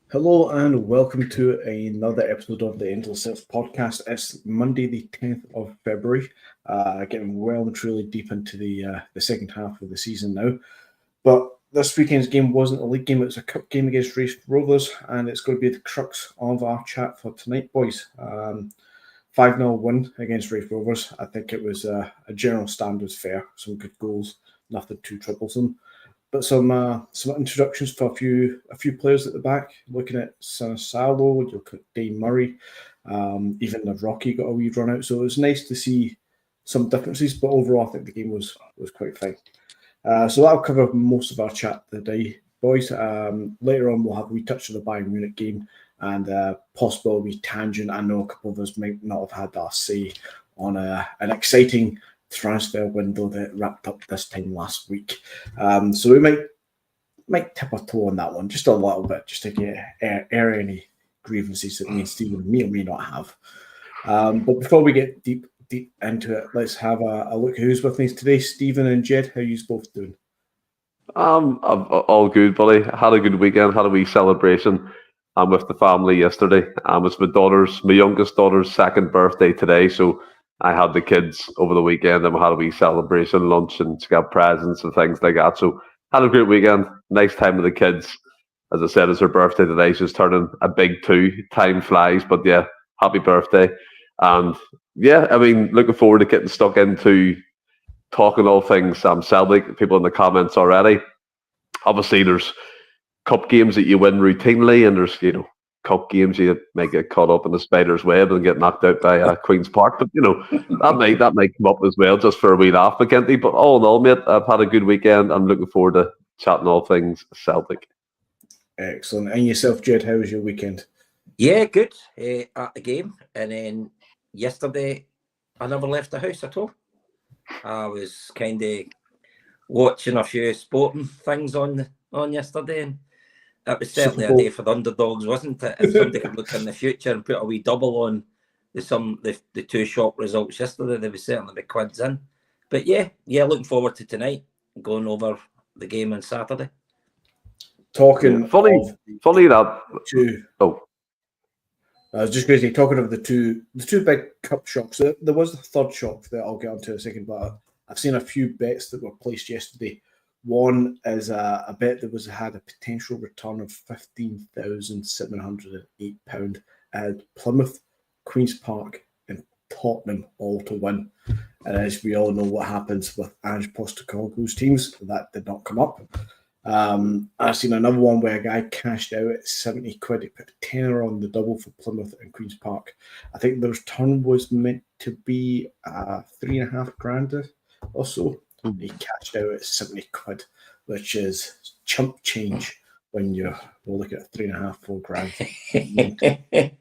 Hello and welcome to another episode of the Endless Celts Podcast. It's Monday, the 10th of February, getting well and truly deep into the second half of the season now. But this weekend's game wasn't a league game, it was a cup game against Raith Rovers, and it's going to be the crux of our chat for tonight, boys. 5-0 win against Raith Rovers. I think it was a general standards fair, some good goals, nothing too troublesome. But some introductions for a few players at the back. Looking at Salo, you look at Dane Murray, even the Rocky got a wee run out. So it was nice to see some differences. But overall, I think the game was quite fine. So that'll cover most of our chat today, boys. Later on, we'll have a wee touch on the Bayern Munich game and possible wee tangent. I know a couple of us might not have had our say on an exciting transfer window that wrapped up this time last week. So we might tip our toe on that one just a little bit, just to get air any grievances that me and Stephen may or may not have. But before we get deep into it, let's have a look at who's with me today. Stephen and Jed, how are you both doing? I'm all good, buddy. Had a good weekend. Had a wee celebration. With the family yesterday. It's my youngest daughter's second birthday today, so I had the kids over the weekend and we had a wee celebration, lunch, and she got presents and things like that. So had a great weekend. Nice time with the kids. As I said, it's her birthday today. She's turning a big 2. Time flies, but yeah, happy birthday. And yeah, I mean, looking forward to getting stuck into talking all things Celtic. People in the comments already. Obviously, there's cup games that you win routinely, and there's cup games you might get caught up in the spider's web and get knocked out by Queen's Park. But that might come up as well, just for a wee laugh, McKenty. But all in all, mate, I've had a good weekend. I'm looking forward to chatting all things Celtic. Excellent. And yourself, Jed, how was your weekend? Yeah, good. At the game, and then yesterday I never left the house at all. I was kind of watching a few sporting things on yesterday, and it was certainly a day for the underdogs, wasn't it? If somebody could look in the future and put a wee double on the two shock results yesterday, there would certainly be quids in. But yeah, looking forward to tonight, going over the game on Saturday. Talking funny that two. Oh, I was just going to say, talking of the two big cup shocks. There was the third shock that I'll get onto in a second, but I've seen a few bets that were placed yesterday. One is a bet that had a potential return of £15,708 at Plymouth, Queen's Park, and Tottenham all to win. And as we all know what happens with Ange Postecoglou's teams, that did not come up. I've seen another one where a guy cashed out at 70 quid. He put a tenner on the double for Plymouth and Queen's Park. I think the return was meant to be $3,500 or so. He cashed out at 70 quid, which is chump change when you're looking at $3,500-4,000.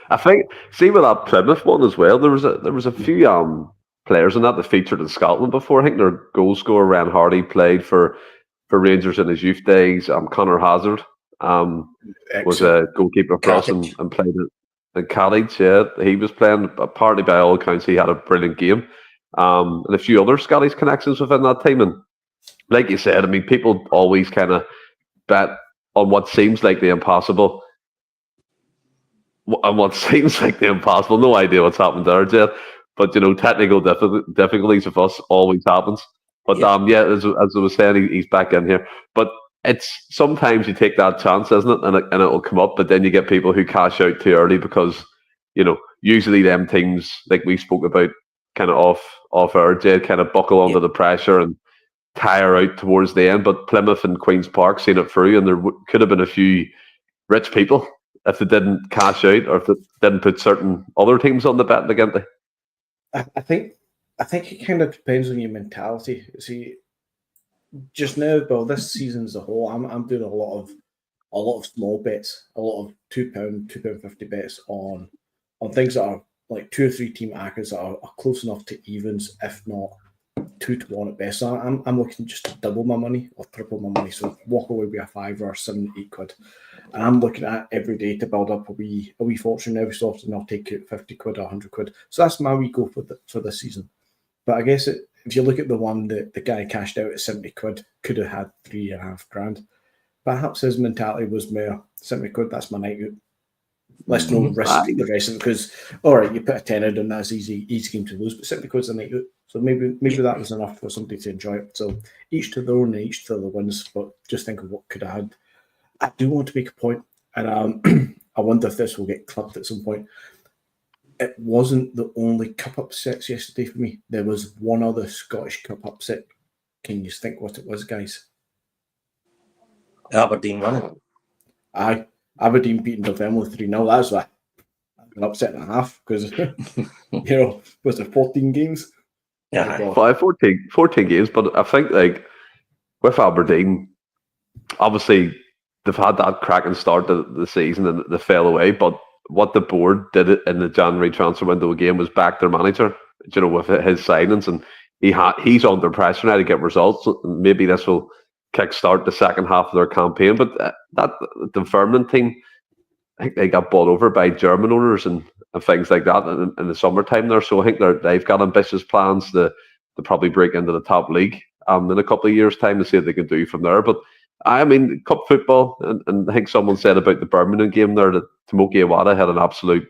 I think, see with that Plymouth one as well, there was a few players in that featured in Scotland before. I think their goal scorer Ran Hardy played for Rangers in his youth days. Connor Hazard was a goalkeeper for us and played in Cottage. Yeah, he was playing. Partly by all accounts, he had a brilliant game. And a few other Scottish connections within that team. And like you said, I mean, people always kind of bet on what seems like the impossible. And what seems like the impossible. No idea what's happened there, Jed. But, technical difficulties with us always happens. But, as I was saying, he's back in here. But it's sometimes you take that chance, isn't it? And it'll come up. But then you get people who cash out too early because, usually them teams, like we spoke about, kind of off air, Jed, kind of buckle under the pressure and tire out towards the end. But Plymouth and Queen's Park seen it through, and there could have been a few rich people if they didn't cash out or if they didn't put certain other teams on the bet again. I think it kind of depends on your mentality. See, just now, well, this season as a whole, I'm doing a lot of small bets, a lot of £2, £2.50 bets on things that are like 2 or 3 team ACCAs that are close enough to evens, if not 2 to 1 at best. So I'm looking just to double my money or triple my money. So walk away with a £5 or £7, £8. And I'm looking at every day to build up a wee fortune every so often. I'll take it 50 quid or 100 quid. So that's my wee goal for this season. But I guess if you look at the one that the guy cashed out at 70 quid, could have had £3,500. perhaps his mentality was more, 70 quid, that's my night out. Let's no risk the rest of it, because, all right, you put a tenner in, that's easy game to lose, but 70 quid's a night out. So maybe that was enough for somebody to enjoy it. So each to their own and each to their wins, but just think of what could have had. I do want to make a point, and I wonder if this will get clipped at some point. It wasn't the only cup upsets yesterday for me. There was one other Scottish Cup upset. Can you think what it was, guys? Aberdeen winning. Aye. Aberdeen beating Dunfermline 3-0. That's an upset and a half, because, was there 14 games? Yeah. 14 games, but I think, like, with Aberdeen, obviously, they've had that cracking start to the season and they fell away, but what the board did in the January transfer window again was back their manager, with his signings, and he's under pressure now to get results. Maybe this will kickstart the second half of their campaign. But that Dunfermline team, I think they got bought over by German owners and things like that in the summertime there. So I think they've got ambitious plans to probably break into the top league in a couple of years' time, to see what they can do from there. But I mean, cup football, and I think someone said about the Birmingham game there that Tomoki Iwata had an absolute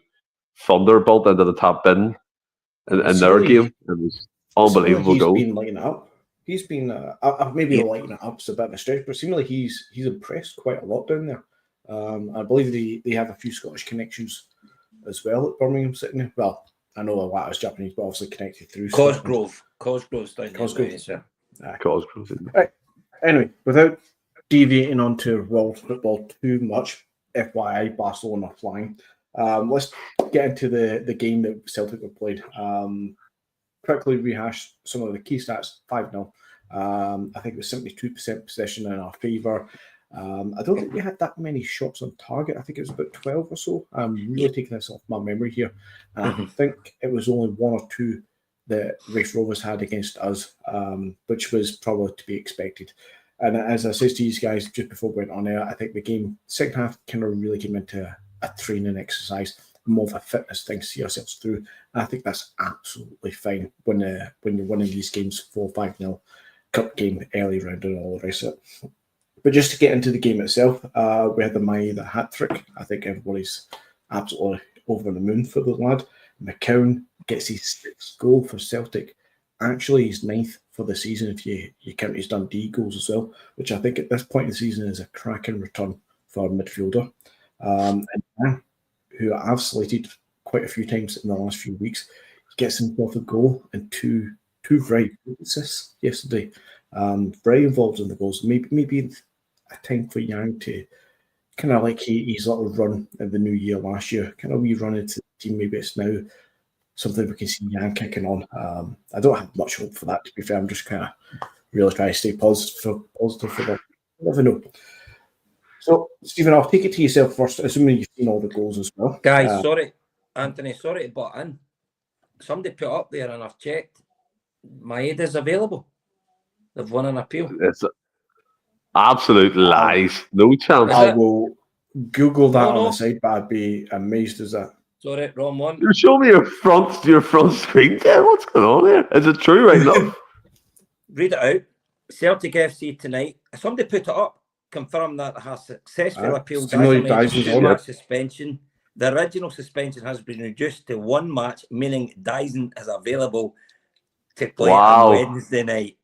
thunderbolt into the top bin in their game. It was unbelievable goal. He's been lighting it up. He's been maybe lighting it up's a bit of a stretch, but seemingly he's impressed quite a lot down there. I believe they have a few Scottish connections as well at Birmingham sitting there. Well, I know Iwata's Japanese, but obviously connected through Cosgrove's down there. Cosgrove. Cosgrove. Right. Anyway, without deviating onto world football too much, FYI, Barcelona flying. Let's get into the game that Celtic have played. Quickly rehash some of the key stats. 5-0. I think it was 72% possession in our favour. I don't think we had that many shots on target. I think it was about 12 or so. I'm really taking this off my memory here. I think it was only one or two that Raith Rovers had against us, which was probably to be expected. And as I said to you guys just before we went on air, I think the game, second half, kind of really came into a training exercise, more of a fitness thing to see ourselves through. And I think that's absolutely fine when you're winning these games 4-5-0, cup game, early round and all the rest of it. But just to get into the game itself, we had the Maeda hat-trick. I think everybody's absolutely over the moon for the lad. McCown gets his 6th goal for Celtic. Actually, his 9th for the season if you count his Dundee goals as well, which I think at this point in the season is a cracking return for a midfielder. And who I've slated quite a few times in the last few weeks, he gets himself a goal and two very good assists yesterday. Very involved in the goals. Maybe a time for Yang to kind of like his little run in the new year last year, kind of wee run into the team. Maybe it's now something we can see Yang kicking on. I don't have much hope for that, to be fair. I'm just kind of really trying to stay positive for them. I never know. So, Stephen, I'll take it to yourself first, assuming you've seen all the goals as well. Guys, sorry, Anthony, sorry to butt in. Somebody put up there, and I've checked. Maeda's available. They've won an appeal. It's absolute lies. No chance. I will Google that on the side, but I'd be amazed as that. Sorry, wrong one. You show me your front screen there. What's going on here? Is it true right now? Read it out. Celtic FC tonight. Somebody put it up. Confirmed that it has successfully appealed the suspension. The original suspension has been reduced to 1 match, meaning Dyson is available to play on Wednesday night.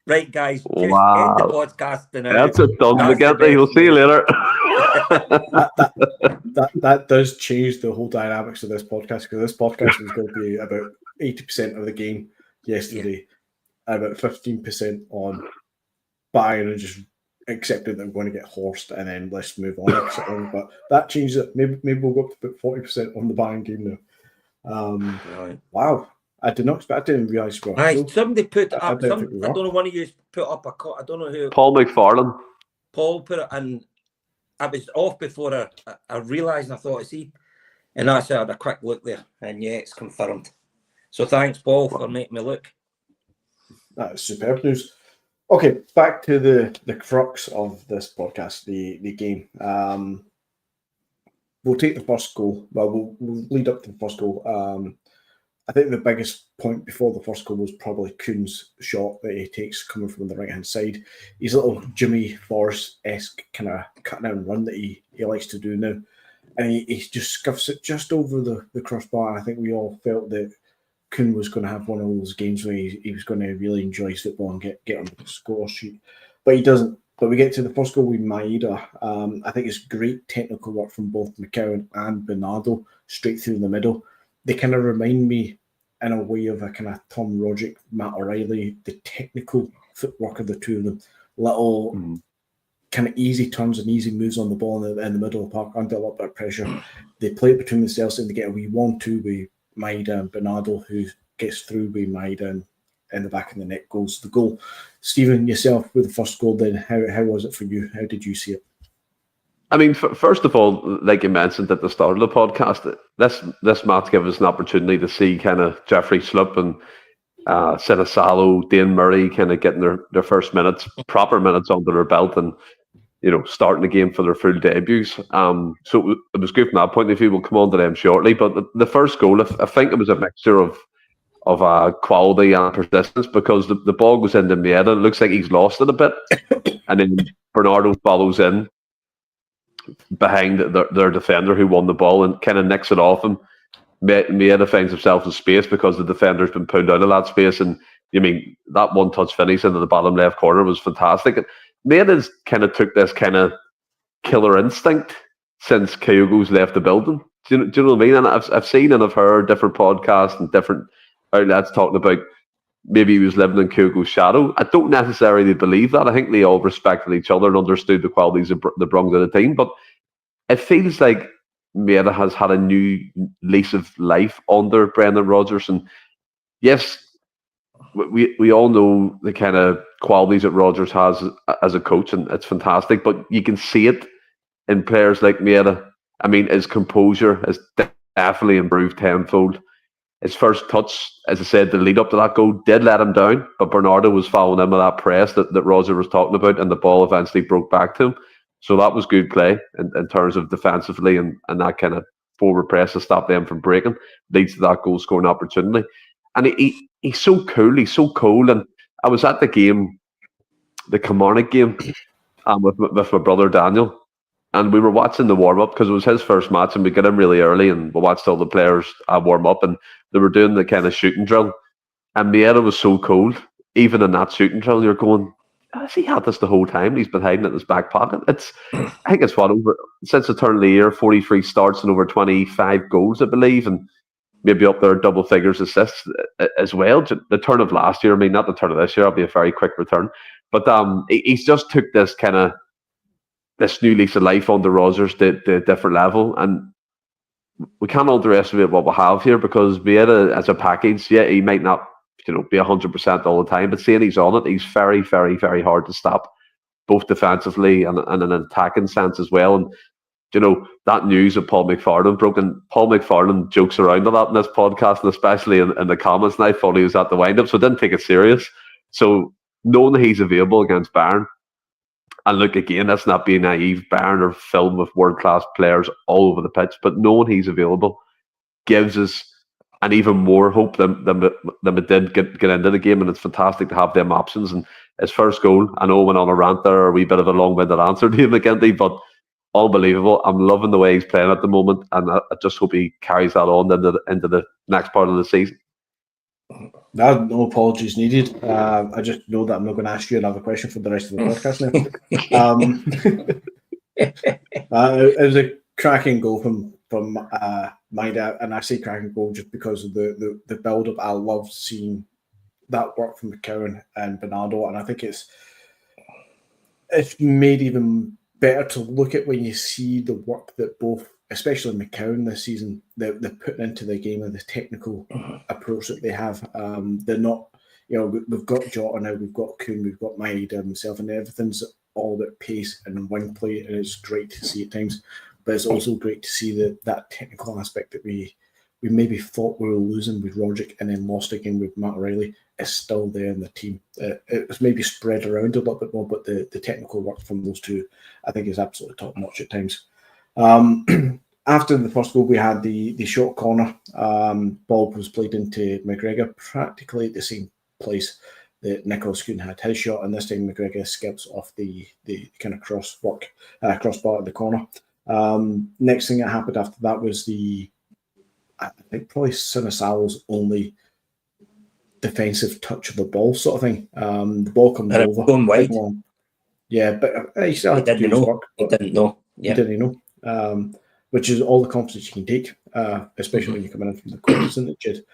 Right, guys, just end the podcast now. That's it done. We'll see you later. that does change the whole dynamics of this podcast, because this podcast was going to be about 80% of the game yesterday, about 15% on Bayern and just accepted that I'm going to get horsed and then let's move on. But that changes it. Maybe we'll go up to about 40% on the Bayern game now. Wow. I did not expect. I didn't realise. Somebody put it up. I don't know. One of you put up I don't know who. Paul McFarlane. Paul put it, and I was off before I realised. And I thought, see, and I had a quick look there, and it's confirmed. So thanks, Paul, for making me look. That is superb news. Okay, back to the crux of this podcast, the game. We'll take the first goal. Well, we'll lead up to the first goal. I think the biggest point before the first goal was probably Kuhn's shot that he takes coming from the right-hand side. His little Jimmy Forrest-esque kind of cut-down run that he likes to do now. And he just scuffs it just over the crossbar. And I think we all felt that Kuhn was going to have one of those games where he was going to really enjoy his football and get on the score sheet. But he doesn't. But we get to the first goal with Maeda. I think it's great technical work from both McCowan and Bernardo straight through the middle. They kind of remind me in a way of a kind of Tom Roderick, Matt O'Reilly, the technical footwork of the two of them. Little kind of easy turns and easy moves on the ball in the middle of the park under a lot of pressure. They play it between themselves and they get a wee 1-2 with Maeda and Bernardo, who gets through with Maeda and in the back of the net goes the goal. Stephen, yourself with the first goal, then how was it for you? How did you see it? I mean, first of all, like you mentioned at the start of the podcast, this match gave us an opportunity to see kind of Jeffrey Sloop and Sinisalo, Dane Murray kind of getting their first minutes, proper minutes under their belt, and starting the game for their full debuts. So it was good from that point of view. We'll come on to them shortly. But the first goal, I think it was a mixture of quality and persistence, because the ball goes into Maeda. It looks like he's lost it a bit, and then Bernardo follows in behind their defender who won the ball and kind of nicks it off him. Maeda finds himself in space because the defender's been pulled out of that space, and that one-touch finish into the bottom left corner was fantastic. And Maeda's kind of took this kind of killer instinct since Kyogo's left the building. Do you know what I mean? And I've seen and I've heard different podcasts and different outlets talking about maybe he was living in Kyogo's shadow. I don't necessarily believe that. I think they all respected each other and understood the qualities they brought to the team. But it feels like Maeda has had a new lease of life under Brendan Rodgers. And yes, we all know the kind of qualities that Rodgers has as a coach, and it's fantastic. But you can see it in players like Maeda. I mean, his composure has definitely improved tenfold. His first touch, as I said, the lead up to that goal did let him down, but Bernardo was following him with that press that Roger was talking about, and the ball eventually broke back to him. So that was good play in terms of defensively, and that kind of forward press to stop them from breaking leads to that goal scoring opportunity. And he's so cool, he's so cool. And I was at the game, the Kilmarnock game, with my brother Daniel, and we were watching the warm up because it was his first match, and we got in really early, and we watched all the players warm up, and they were doing the kind of shooting drill. And Maeda was so cold, even in that shooting drill, you're going, has he had this the whole time? He's been hiding it in his back pocket. I think it's over since the turn of the year, 43 starts and over 25 goals, I believe, and maybe up there double figures assists as well. The turn of last year, I mean, not the turn of this year, that'll be a very quick return. But he's just took this kind of this new lease of life on the Rodgers to a different level, and we can't underestimate what we have here, because Maeda as a package, yeah, he might not be 100% all the time, but seeing he's on it, he's very, very, very hard to stop, both defensively and in an attacking sense as well. And that news of Paul McFarland broke, and Paul McFarland jokes around a lot in this podcast, and especially in the comments, and I thought he was at the wind-up, so I didn't take it serious. So knowing that he's available against Bayern, and look, again, that's not being naive. Bayern are filled with world-class players all over the pitch, but knowing he's available gives us an even more hope than we did get into the game, and it's fantastic to have them options. And his first goal, I know I went on a rant there, a wee bit of a long-winded answer to you, McGinty, but unbelievable. I'm loving the way he's playing at the moment, and I just hope he carries that on into the next part of the season. No apologies needed. I just know that I'm not going to ask you another question for the rest of the podcast now. It was a cracking goal from Maeda, and I say cracking goal just because of the build-up. I love seeing that work from McCowan and Bernardo, and I think it's made even better to look at when you see the work that both, especially McCowan this season, they're putting into the game, and the technical approach that they have. They're not, we've got Jota now, we've got Kuhn, we've got Maeda himself, and everything's all about pace and wing play, and it's great to see at times. But it's also great to see that technical aspect that we maybe thought we were losing with Roderick and then lost again with Matt O'Reilly is still there in the team. It was maybe spread around a little bit more, but the technical work from those two, I think, is absolutely top notch at times. After the first goal, we had the short corner. Ball was played into McGregor, practically at the same place that Nicholas Kuhn had his shot, and this time McGregor skips off the kind of crossbar at the corner. Next thing that happened after that was I think probably Sinisal's only defensive touch of the ball, sort of thing. The ball comes over. Going wide. Yeah, but he still had to do his work. He didn't know. Yeah. He didn't know. Which is all the confidence you can take, especially when you're coming in from the corner, isn't it, Jed?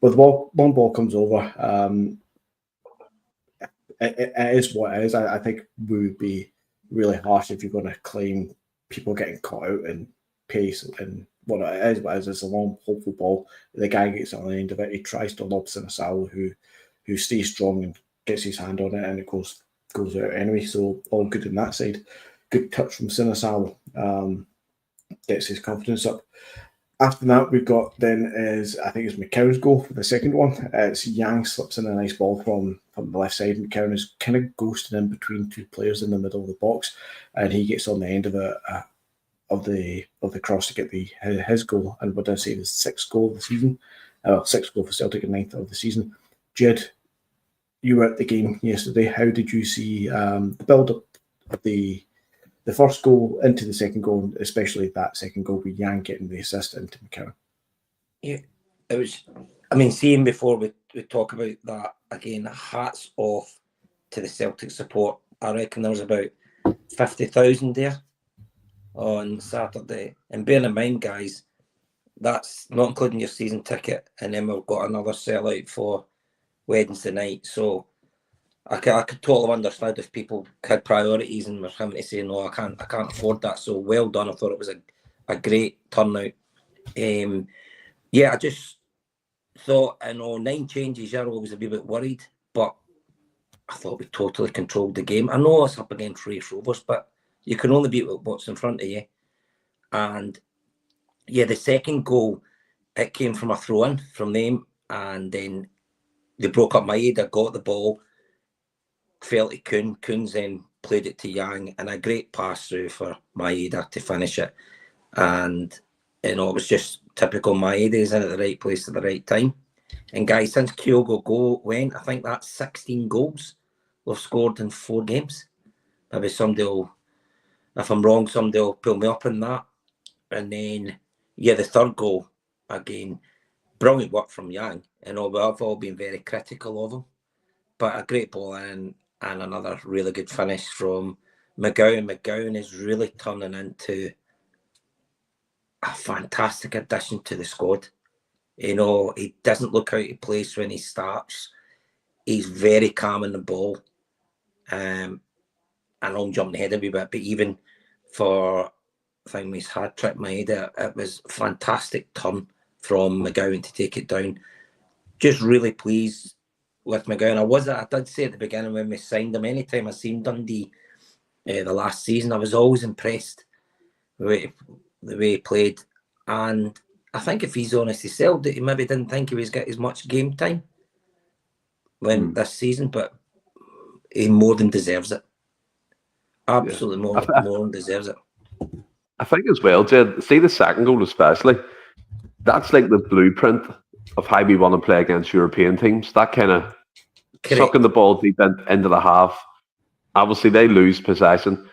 But one ball comes over. It is what it is. I think we would be really harsh if you're going to claim people getting caught out in pace and what it is. It's a long, hopeful ball. The guy gets on the end of it. He tries to lob Sinisalo, who stays strong and gets his hand on it, and it goes out anyway. So all good on that side. Good touch from Sinisalo. Gets his confidence up. After that, we've got then I think it's McCown's goal for the second one. It's Yang slips in a nice ball from the left side. McCown is kind of ghosted in between two players in the middle of the box, and he gets on the end of the cross to get his goal. And what I say, the sixth goal of the season, sixth goal for Celtic and ninth of the season. Jed, you were at the game yesterday. How did you see the build up of the first goal into the second goal, especially that second goal with Yang getting the assist into McCown? Yeah, it was. I mean, seeing before we talk about that again, hats off to the Celtic support. I reckon there was about 50,000 there on Saturday. And bearing in mind, guys, that's not including your season ticket, and then we've got another sellout for Wednesday night. So I could totally understand if people had priorities and were having to say, no, I can't afford that. So well done. I thought it was a great turnout. I just thought, 9 changes, you're always a wee bit worried, but I thought we totally controlled the game. I know it's up against Raith Rovers, but you can only beat what's in front of you. And the second goal, it came from a throw-in from them, and then they broke up Maeda, got the ball, fell to Kuhn. Kuhn's then played it to Yang, and a great pass through for Maeda to finish it. And it was just typical Maeda, is in at the right place at the right time. And guys, since Kyogo went, I think that's 16 goals we've scored in 4 games. Maybe somebody will, if I'm wrong, somebody will pull me up on that. And then, the third goal, again, brilliant work from Yang. We've all been very critical of him. But a great ball in, and another really good finish from McGowan. McGowan is really turning into a fantastic addition to the squad. He doesn't look out of place when he starts. He's very calm in the ball. I know I'm jumping ahead a wee bit, but even for his hat trick, it was a fantastic turn from McGowan to take it down. Just really pleased with McGowan. I did say at the beginning when we signed him, anytime I seen Dundee the last season, I was always impressed with the way he played. And I think if he's honest himself, that he maybe didn't think he was getting as much game time this season, but he more than deserves it. Absolutely more than deserves it. I think as well, Jed, see the second goal especially, that's like the blueprint of how we want to play against European teams. That kind of sucking the ball deep into the half. Obviously, they lose possession.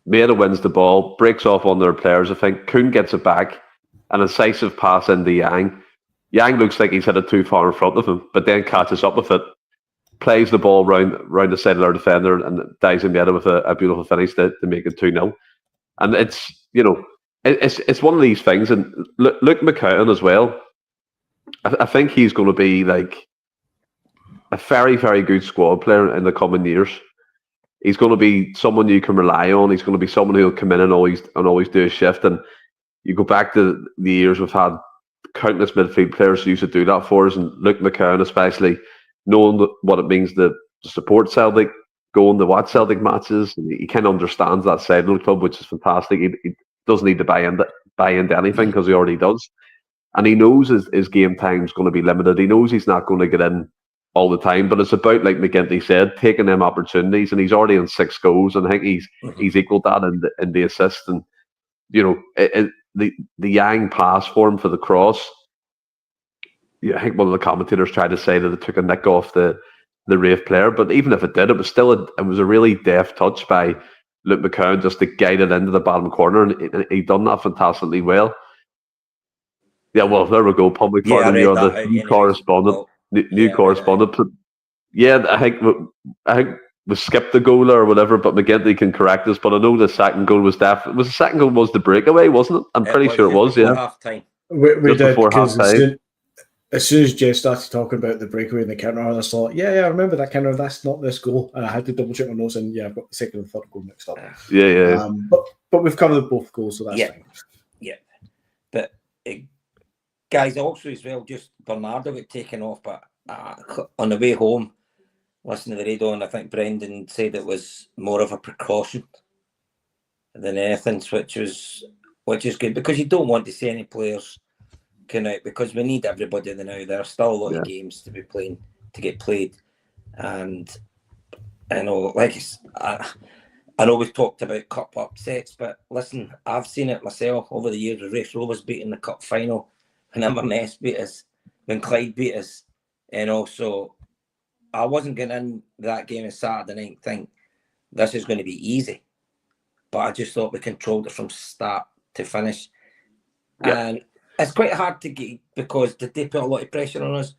Maeda wins the ball, breaks off on their players. I think Kuhn gets it back, an incisive pass into Yang. Yang looks like he's hit it too far in front of him, but then catches up with it, plays the ball round the side of their defender, and dives in Maeda with a beautiful finish to make it 2-0. And it's it's one of these things. And Luke McCown as well. I think he's going to be like a very, very good squad player in the coming years. He's going to be someone you can rely on. He's going to be someone who'll come in and always do a shift. And you go back to the years we've had countless midfield players who used to do that for us, and Luke McCown especially, knowing what it means to support Celtic, going to watch Celtic matches. He kind of understands that side of the club, which is fantastic. He doesn't need to buy into anything because he already does. And he knows his game time is going to be limited. He knows he's not going to get in all the time, but it's about, like McGinty said, taking them opportunities. And he's already in 6 goals, and I think he's equaled that in the assist. And the Yang pass form for the cross. Yeah, I think one of the commentators tried to say that it took a nick off the Raith player, but even if it did, it was still a really deft touch by Luke McCown just to guide it into the bottom corner, and he done that fantastically well. Yeah, well, there we go. Public Farnham, you're the new correspondent. New correspondent. Yeah, I think we skipped the goal or whatever, but McGinty can correct us. But I know the second goal was definitely the second goal was the breakaway, wasn't it? I'm pretty sure it was. Yeah, half time. We did because as soon as Jay started talking about the breakaway and the counter, I thought, yeah, I remember that counter. That's not this goal. And I had to double check my notes, and I've got the second and third goal mixed up. Yeah. But we've covered both goals, so that's fine. Yeah, but guys, also as well, just Bernardo got taken off, but on the way home, listening to the radio, and I think Brendan said it was more of a precaution than anything, which is good, because you don't want to see any players come out, because we need everybody now. There are still a lot of games to get played, and I know, I know we've talked about cup upsets, but listen, I've seen it myself over the years. Raith Rovers beating the cup final, when Inverness beat us, when Clyde beat us, and also I wasn't getting in that game on Saturday night think this is going to be easy, but I just thought we controlled it from start to finish. And it's quite hard to get, because did they put a lot of pressure on us?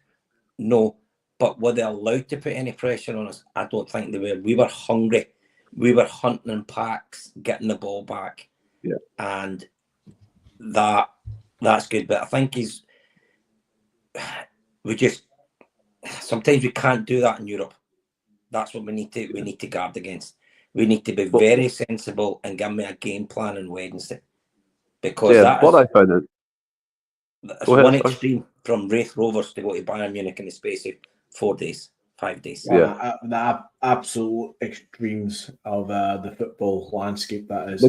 No. But were they allowed to put any pressure on us? I don't think they were. We were hungry. We were hunting in packs, getting the ball back. Yeah. And that's good. But I think sometimes we can't do that in Europe. That's what we need to guard against. We need to be very sensible and give me a game plan on Wednesday. Because I found it. That's one extreme from Raith Rovers to go to Bayern Munich in the space of 4 days, 5 days. The absolute extremes of the football landscape that is.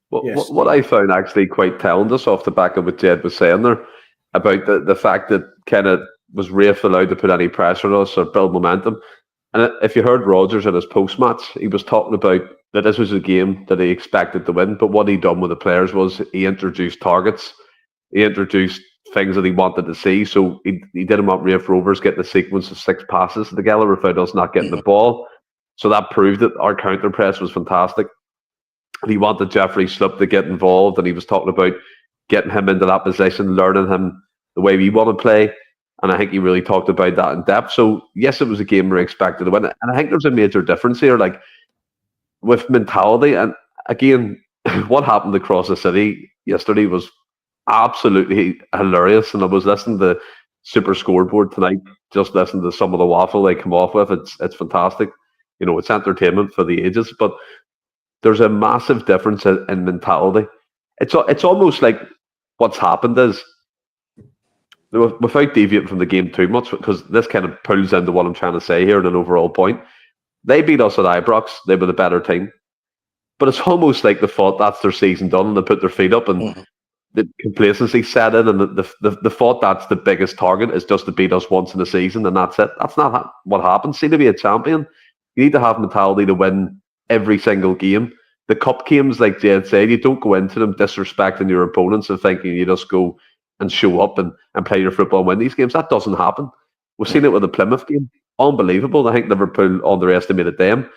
What I found actually quite telling, just off the back of what Jed was saying there, about the fact that kind of was Raith allowed to put any pressure on us or build momentum. And if you heard Rodgers at his post-match, he was talking about that this was a game that he expected to win, but what he done with the players was he introduced targets. He introduced things that he wanted to see. So he didn't want Raith Rovers getting a sequence of 6 passes together without us not getting the ball. So that proved that our counter press was fantastic. And he wanted Jeffrey Sloop to get involved, and he was talking about getting him into that position, learning him the way we want to play. And I think he really talked about that in depth. So yes, it was a game we expected to win. And I think there's a major difference here, like with mentality. And again, what happened across the city yesterday was absolutely hilarious. And I was listening to Super Scoreboard tonight, just listening to some of the waffle they come off with. It's fantastic. You know, it's entertainment for the ages. But there's a massive difference in mentality. It's almost like what's happened is, without deviating from the game too much, because this kind of pulls into what I'm trying to say here in an overall point. They beat us at Ibrox. They were the better team. But it's almost like they thought that's their season done, and they put their feet up, and the complacency set in, and the thought that's the biggest target is just to beat us once in a season, and that's it. That's not what happens. See, to be a champion, you need to have mentality to win every single game. The cup games, like Jed said, you don't go into them disrespecting your opponents and thinking you just go and show up and play your football and win these games. That doesn't happen. We've seen it with the Plymouth game. Unbelievable. I think Liverpool underestimated them.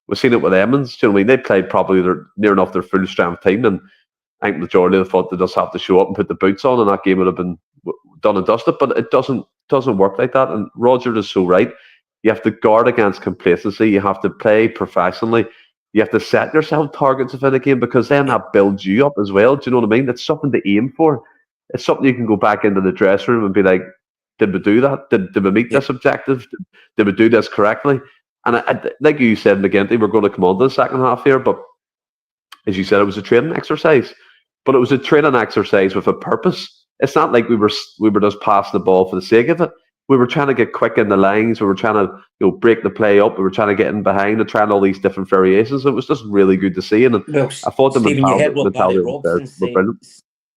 We've seen it with Emmons. Do you know what I mean? They played probably near enough their full strength team, and I think the majority of them thought they just have to show up and put the boots on, and that game would have been done and dusted. But it doesn't work like that. And Roger is so right. You have to guard against complacency. You have to play professionally. You have to set yourself targets within a game, because then that builds you up as well. Do you know what I mean? It's something to aim for. It's something you can go back into the dressing room and be like, did we do that? Did we meet this objective? Did we do this correctly? And I, like you said, McGinty, we're going to come on to the second half here, but as you said, it was a training exercise. But it was a training exercise with a purpose. It's not like we were just passing the ball for the sake of it. We were trying to get quick in the lines. We were trying to break the play up. We were trying to get in behind and trying all these different variations. It was just really good to see. And I thought the mentality.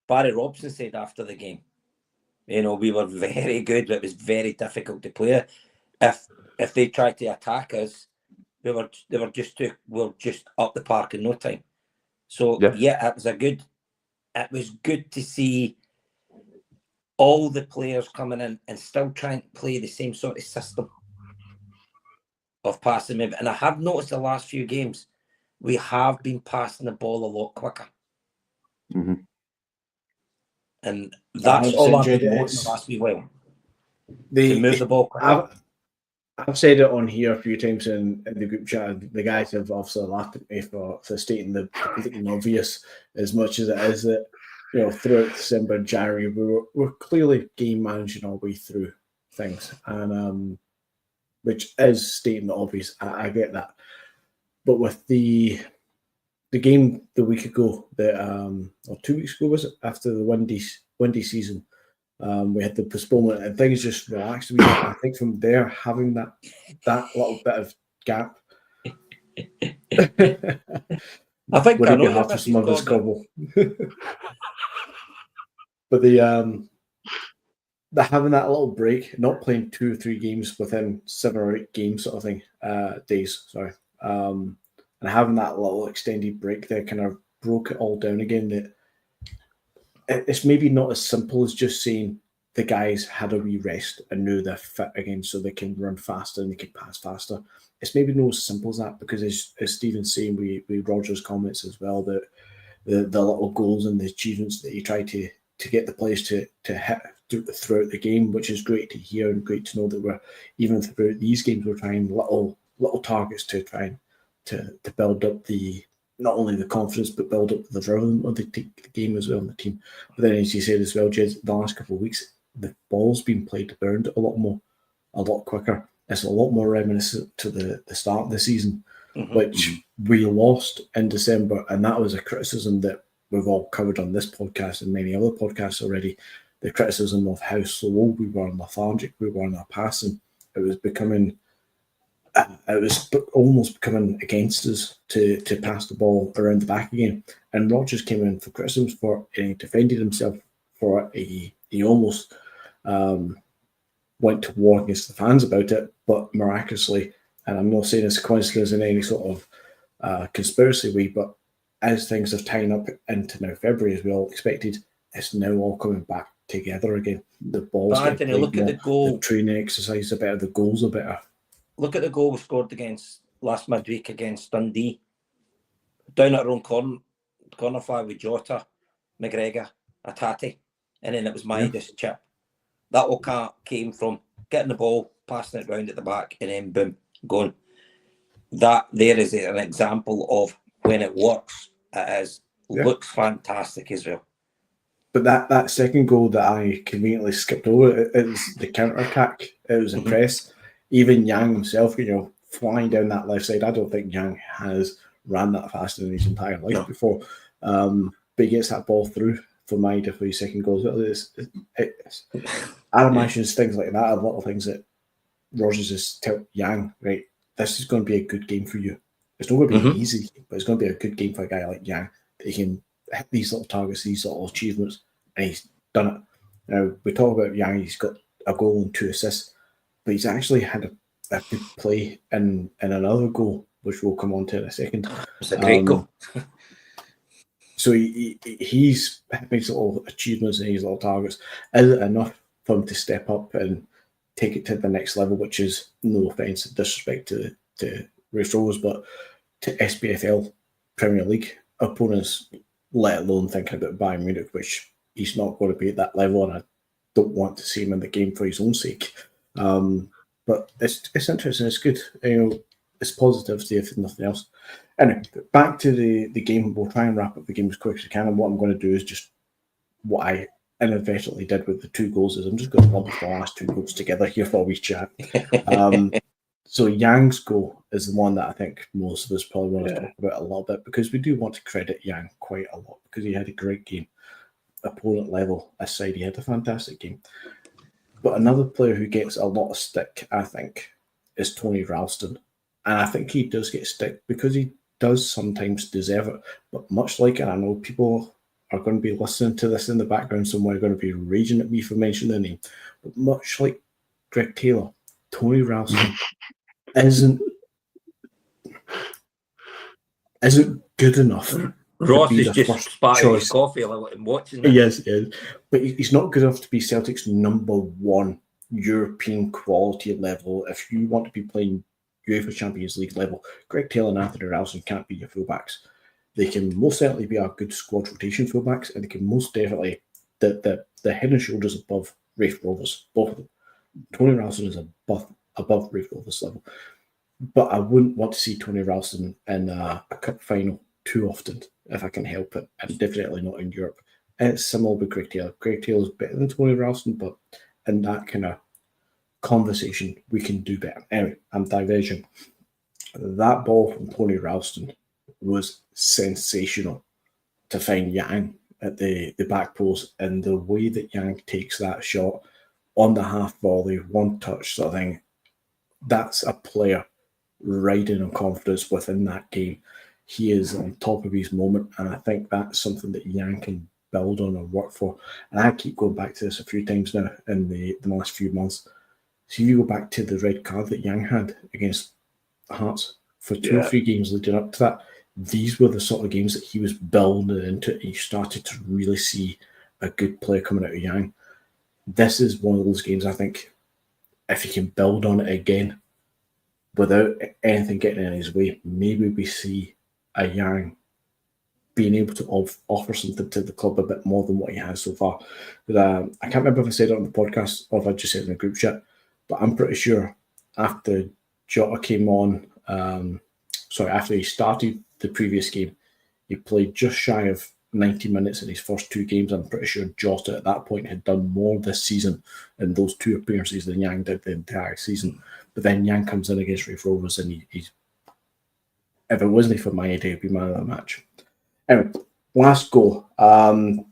Barry Robson said after the game, you know, we were very good, but it was very difficult to play. If they tried to attack us, we were just up the park in no time. So yeah, it was a good it was good to see all the players coming in and still trying to play the same sort of system of passing movement. And I have noticed the last few games, we have been passing the ball a lot quicker. Mm-hmm. And that's all I've been wanting the last wee while. To move the ball quicker. I've said it on here a few times in the group chat. The guys have obviously laughed at me for stating the completely obvious, as much as it is that, throughout December and January, we're clearly game managing our way through things, and which is stating the obvious. I get that, but with the game the week ago, or 2 weeks ago, was it, after the windy season? We had the postponement and things just relaxed. I think from there, having that little bit of gap. I think I know after some of his trouble. But the having that little break, not playing 2 or 3 games within 7 or 8 games sort of thing, days, sorry. And having that little extended break there kind of broke it all down again. That it's maybe not as simple as just saying the guys had a wee rest and knew they're fit again so they can run faster and they can pass faster. It's maybe not as simple as that, because as Stephen's saying, we Roger's comments as well, that the little goals and the achievements that he tried to get the players to hit throughout the game, which is great to hear and great to know that we're, even throughout these games, we're trying little targets to try and to build up not only the confidence, but build up the rhythm of the game as well in the team. But then, as you said as well, Jez, the last couple of weeks, the ball's been played around a lot quicker. It's a lot more reminiscent to the start of the season, which we lost in December, and that was a criticism that we've all covered on this podcast and many other podcasts already. The criticism of how slow we were, lethargic we were in our passing. It was almost becoming against us to pass the ball around the back again. And Rodgers came in for criticisms for it, defended himself for it. He almost went to war against the fans about it, but miraculously, and I'm not saying it's a coincidence in any sort of conspiracy way, but as things have tied up into now February, as we all expected, it's now all coming back together again. The ball's getting played look more, at the goal. The training exercise are better, the goals are better. Look at the goal we scored against last midweek against Dundee. Down at our own corner flag with Jota, McGregor, Atati, and then it was Maida's chip. That all came from getting the ball, passing it round at the back, and then boom, going. That there is an example of when it works. Looks fantastic as well. But that second goal that I conveniently skipped over, it was the counter-attack. It was a press. Even Yang himself, flying down that left side. I don't think Yang has ran that fast in his entire life before. But he gets that ball through for Maida for his second goal. I imagine it's things like that, a lot of things that Rogers just tell Yang, right, this is going to be a good game for you. It's not going to be easy, but it's going to be a good game for a guy like Yang, that he can hit these little targets, these little achievements, and he's done it. Now, we talk about Yang, he's got a goal and 2 assists, but he's actually had a good play in another goal, which we'll come on to in a second. It's a great goal. So he's these little achievements and these little targets. Is it enough for him to step up and take it to the next level, which is, no offence and disrespect to Raith Rovers, but to SPFL Premier League opponents, let alone thinking about Bayern Munich, which he's not going to be at that level, and I don't want to see him in the game for his own sake. But it's interesting, it's good. It's positivity if nothing else. Anyway, back to the game. We'll try and wrap up the game as quick as we can, and what I'm going to do is just what I inadvertently did with the 2 goals is I'm just going to lump the last 2 goals together here for a wee chat. So Yang's goal is the one that I think most of us probably want to talk about a little bit, because we do want to credit Yang quite a lot, because he had a great game. Opponent level aside, he had a fantastic game. But another player who gets a lot of stick, I think, is Tony Ralston. And I think he does get stick because he does sometimes deserve it. But much like, and I know people are going to be listening to this in the background somewhere, going to be raging at me for mentioning the name, but much like Greg Taylor, Tony Ralston isn't good enough Ross be is the just first sparking his choice. coffee and watching it. Yes, but he's not good enough to be Celtic's number one European quality level. If you want to be playing UEFA Champions League level, Greg Taylor and Anthony Ralston can't be your fullbacks. They can most certainly be our good squad rotation fullbacks, and they can most definitely the head and shoulders above Raith Rovers, both of them. Tony Ralston is above Raith Rovers level, but I wouldn't want to see Tony Ralston in a cup final too often if I can help it, and definitely not in Europe. And it's similar with Greg Taylor. Greg Taylor's better than Tony Ralston, but in that kind of conversation, we can do better. Anyway, I'm diverging. That ball from Tony Ralston was sensational to find Yang at the back post, and the way that Yang takes that shot on the half volley, one touch sort of thing, that's a player riding on confidence within that game. He is on top of his moment, and I think that's something that Yang can build on and work for. And I keep going back to this a few times now in the last few months. So you go back to the red card that Yang had against Hearts for 2 or 3 games leading up to that. These were the sort of games that he was building into. And you started to really see a good player coming out of Yang. This is one of those games, I think, if he can build on it again without anything getting in his way, maybe we see a Yang being able to offer something to the club a bit more than what he has so far. But I can't remember if I said it on the podcast or if I just said it in a group chat, but I'm pretty sure after Jota came on, after he started the previous game, he played just shy of 90 minutes in his first 2 games. I'm pretty sure Jota at that point had done more this season in those 2 appearances than Yang did the entire season. But then Yang comes in against Raith Rovers, and he's, if it wasn't for Maeda, he'd be man of the match. Anyway, last goal. And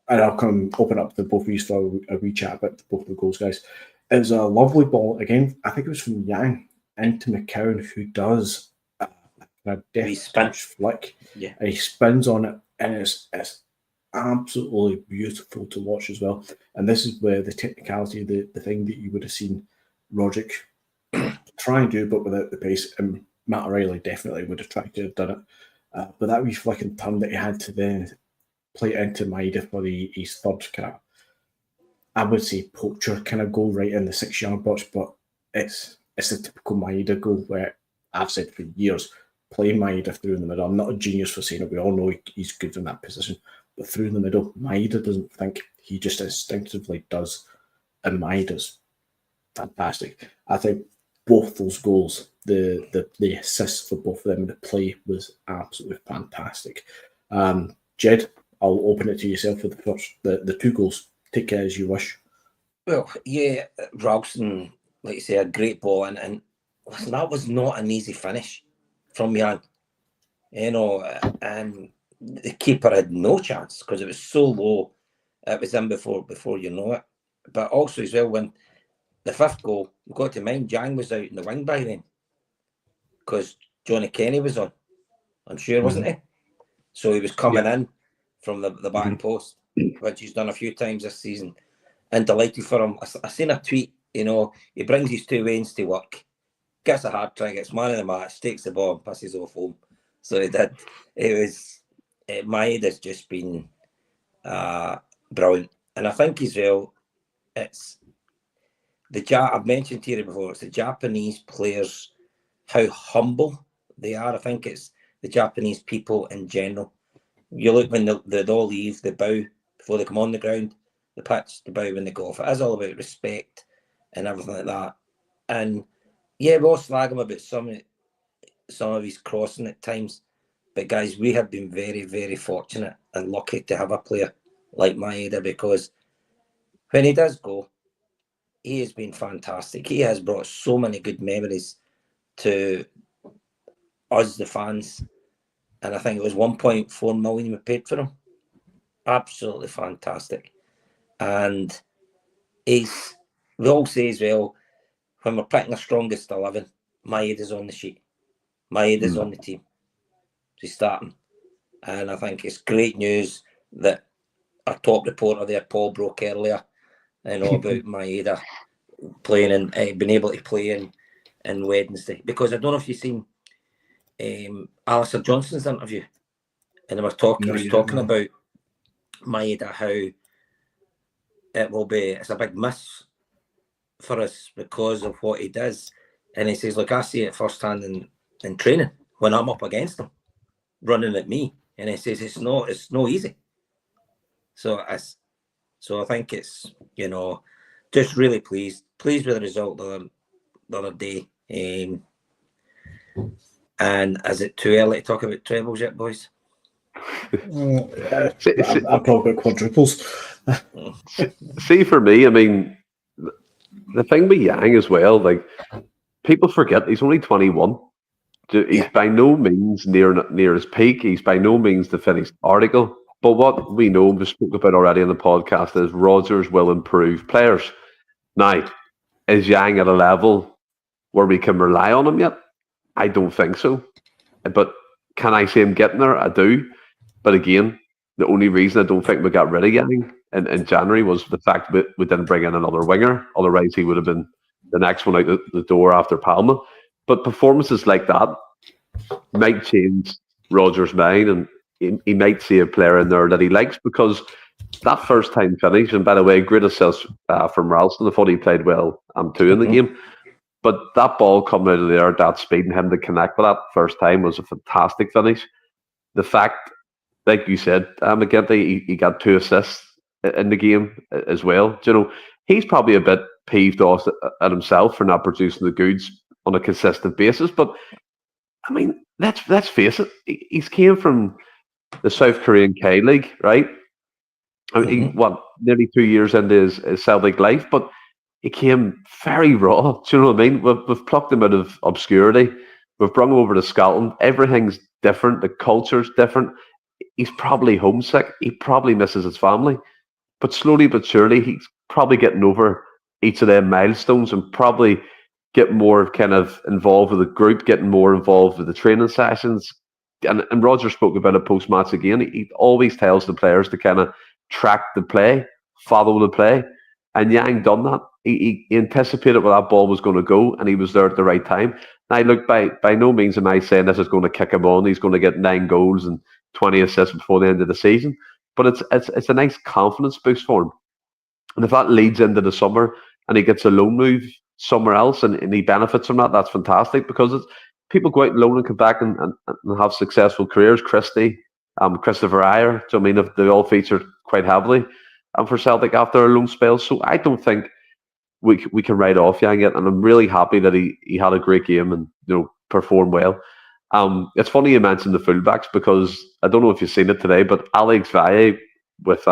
I'll come open up the both of these for a wee chat about both the goals, guys. It was a lovely ball. Again, I think it was from Yang into McCowan, who does a deft touch flick. Yeah. And he spins on it, and it's absolutely beautiful to watch as well. And this is where the technicality, the thing that you would have seen Roderick try and do, but without the pace. And Matt O'Reilly definitely would have tried to have done it. But that wee flick and turn that he had to then play it into Maeda for his third kind of, I would say, poacher kind of goal right in the 6-yard box, but it's a typical Maeda goal where I've said for years, play Maeda through in the middle. I'm not a genius for saying it. We all know he's good in that position, but through in the middle, Maeda doesn't think. He just instinctively does, and Maeda's fantastic. I think both those goals, the assists for both of them, the play was absolutely fantastic. Jed, I'll open it to yourself for the 2 goals. Take it as you wish. Well, yeah, Ralston, like you say, a great ball, and listen, that was not an easy finish from Jan. You know, and the keeper had no chance because it was so low. It was in before you know it. But also as well, when the 5th goal, you've got to mind, Jang was out in the wing by then because Johnny Kenny was on. I'm sure, wasn't he? So he was coming in from the back post, which he's done a few times this season. And delighted for him. I seen a tweet, you know, he brings his 2 wains to work, gets a hard try, gets man of the match, takes the ball and passes off home. So he did. Maeda's just been brilliant. And I think as well, it's I've mentioned here before, it's the Japanese players, how humble they are. I think it's the Japanese people in general. You look when they all leave, they bow before they come on the ground, the pitch, they bow when they go off. It is all about respect and everything like that. And yeah, we'll slag him about some of his crossing at times. But guys, we have been very, very fortunate and lucky to have a player like Maeda, because when he does go, he has been fantastic. He has brought so many good memories to us, the fans. And I think it was 1.4 million we paid for him. Absolutely fantastic. And we all say as well, when we're picking our strongest 11, Maeda's on the sheet. Maeda's on the team. He's starting. And I think it's great news that our top reporter there, Paul, broke earlier, about Maeda playing and being able to play in Wednesday. Because I don't know if you've seen Alistair Johnston's interview and they were talking. No, he was talking about Maeda, how it's a big miss for us because of what he does. And he says, look, I see it firsthand in training when I'm up against him, running at me. And he says it's no easy. So I think it's, just really pleased with the result the other day. And is it too early to talk about trebles yet, boys? I'll talk about quadruples. See, for me, I mean, the thing with Yang as well, like, people forget he's only 21. He's by no means near his peak. He's by no means the finished article. But what we know, we spoke about already on the podcast, is Rodgers will improve players. Now, is Yang at a level where we can rely on him yet? I don't think so. But can I see him getting there? I do. But again, the only reason I don't think we got rid of Yang in January was the fact that we didn't bring in another winger. Otherwise, he would have been the next one out the door after Palma. But performances like that might change Rodgers' mind, and he might see a player in there that he likes, because that first time finish, and by the way, great assist from Ralston. I thought he played well too in the game. But that ball coming out of there at that speed and him to connect with that first time was a fantastic finish. The fact, like you said, McGinty, he got 2 assists in the game as well. He's probably a bit peeved off at himself for not producing the goods on a consistent basis. But I mean, let's face it, he's came from the South Korean K League, right? I mean, nearly 2 years into his Celtic life, but he came very raw. Do you know what I mean? We've plucked him out of obscurity. We've brought him over to Scotland. Everything's different. The culture's different. He's probably homesick. He probably misses his family. But slowly but surely, he's probably getting over each of them milestones and probably get more kind of involved with the group, getting more involved with the training sessions. And Roger spoke about it post-match again. He always tells the players to kind of track the play, follow the play. And Yang done that. He anticipated where that ball was going to go, and he was there at the right time. Now, look, by no means am I saying this is going to kick him on. He's going to get 9 goals and 20 assists before the end of the season. But it's a nice confidence boost for him. And if that leads into the summer and he gets a loan move somewhere else and he benefits from that, that's fantastic, because people go out and loan and come back and have successful careers. Christopher Ayer, so I mean, they all featured quite heavily for Celtic after a loan spell. So I don't think we can write off Yang yet, and I'm really happy that he had a great game and performed well. It's funny you mentioned the fullbacks, because I don't know if you've seen it today, but Alex Valle with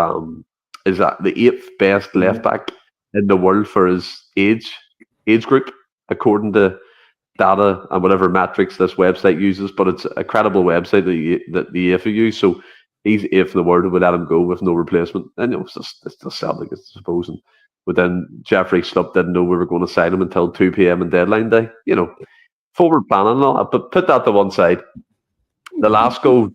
is that the 8th best left back in the world for his age group, according to data and whatever metrics this website uses. But it's a credible website that the UEFA use. So he's 8th in the world, and we let him go with no replacement. And it's just Celtic, I suppose. But then Jeffrey Slupp didn't know we were going to sign him until 2 p.m. on deadline day. Forward planning and all that. But put that to one side. The last goal,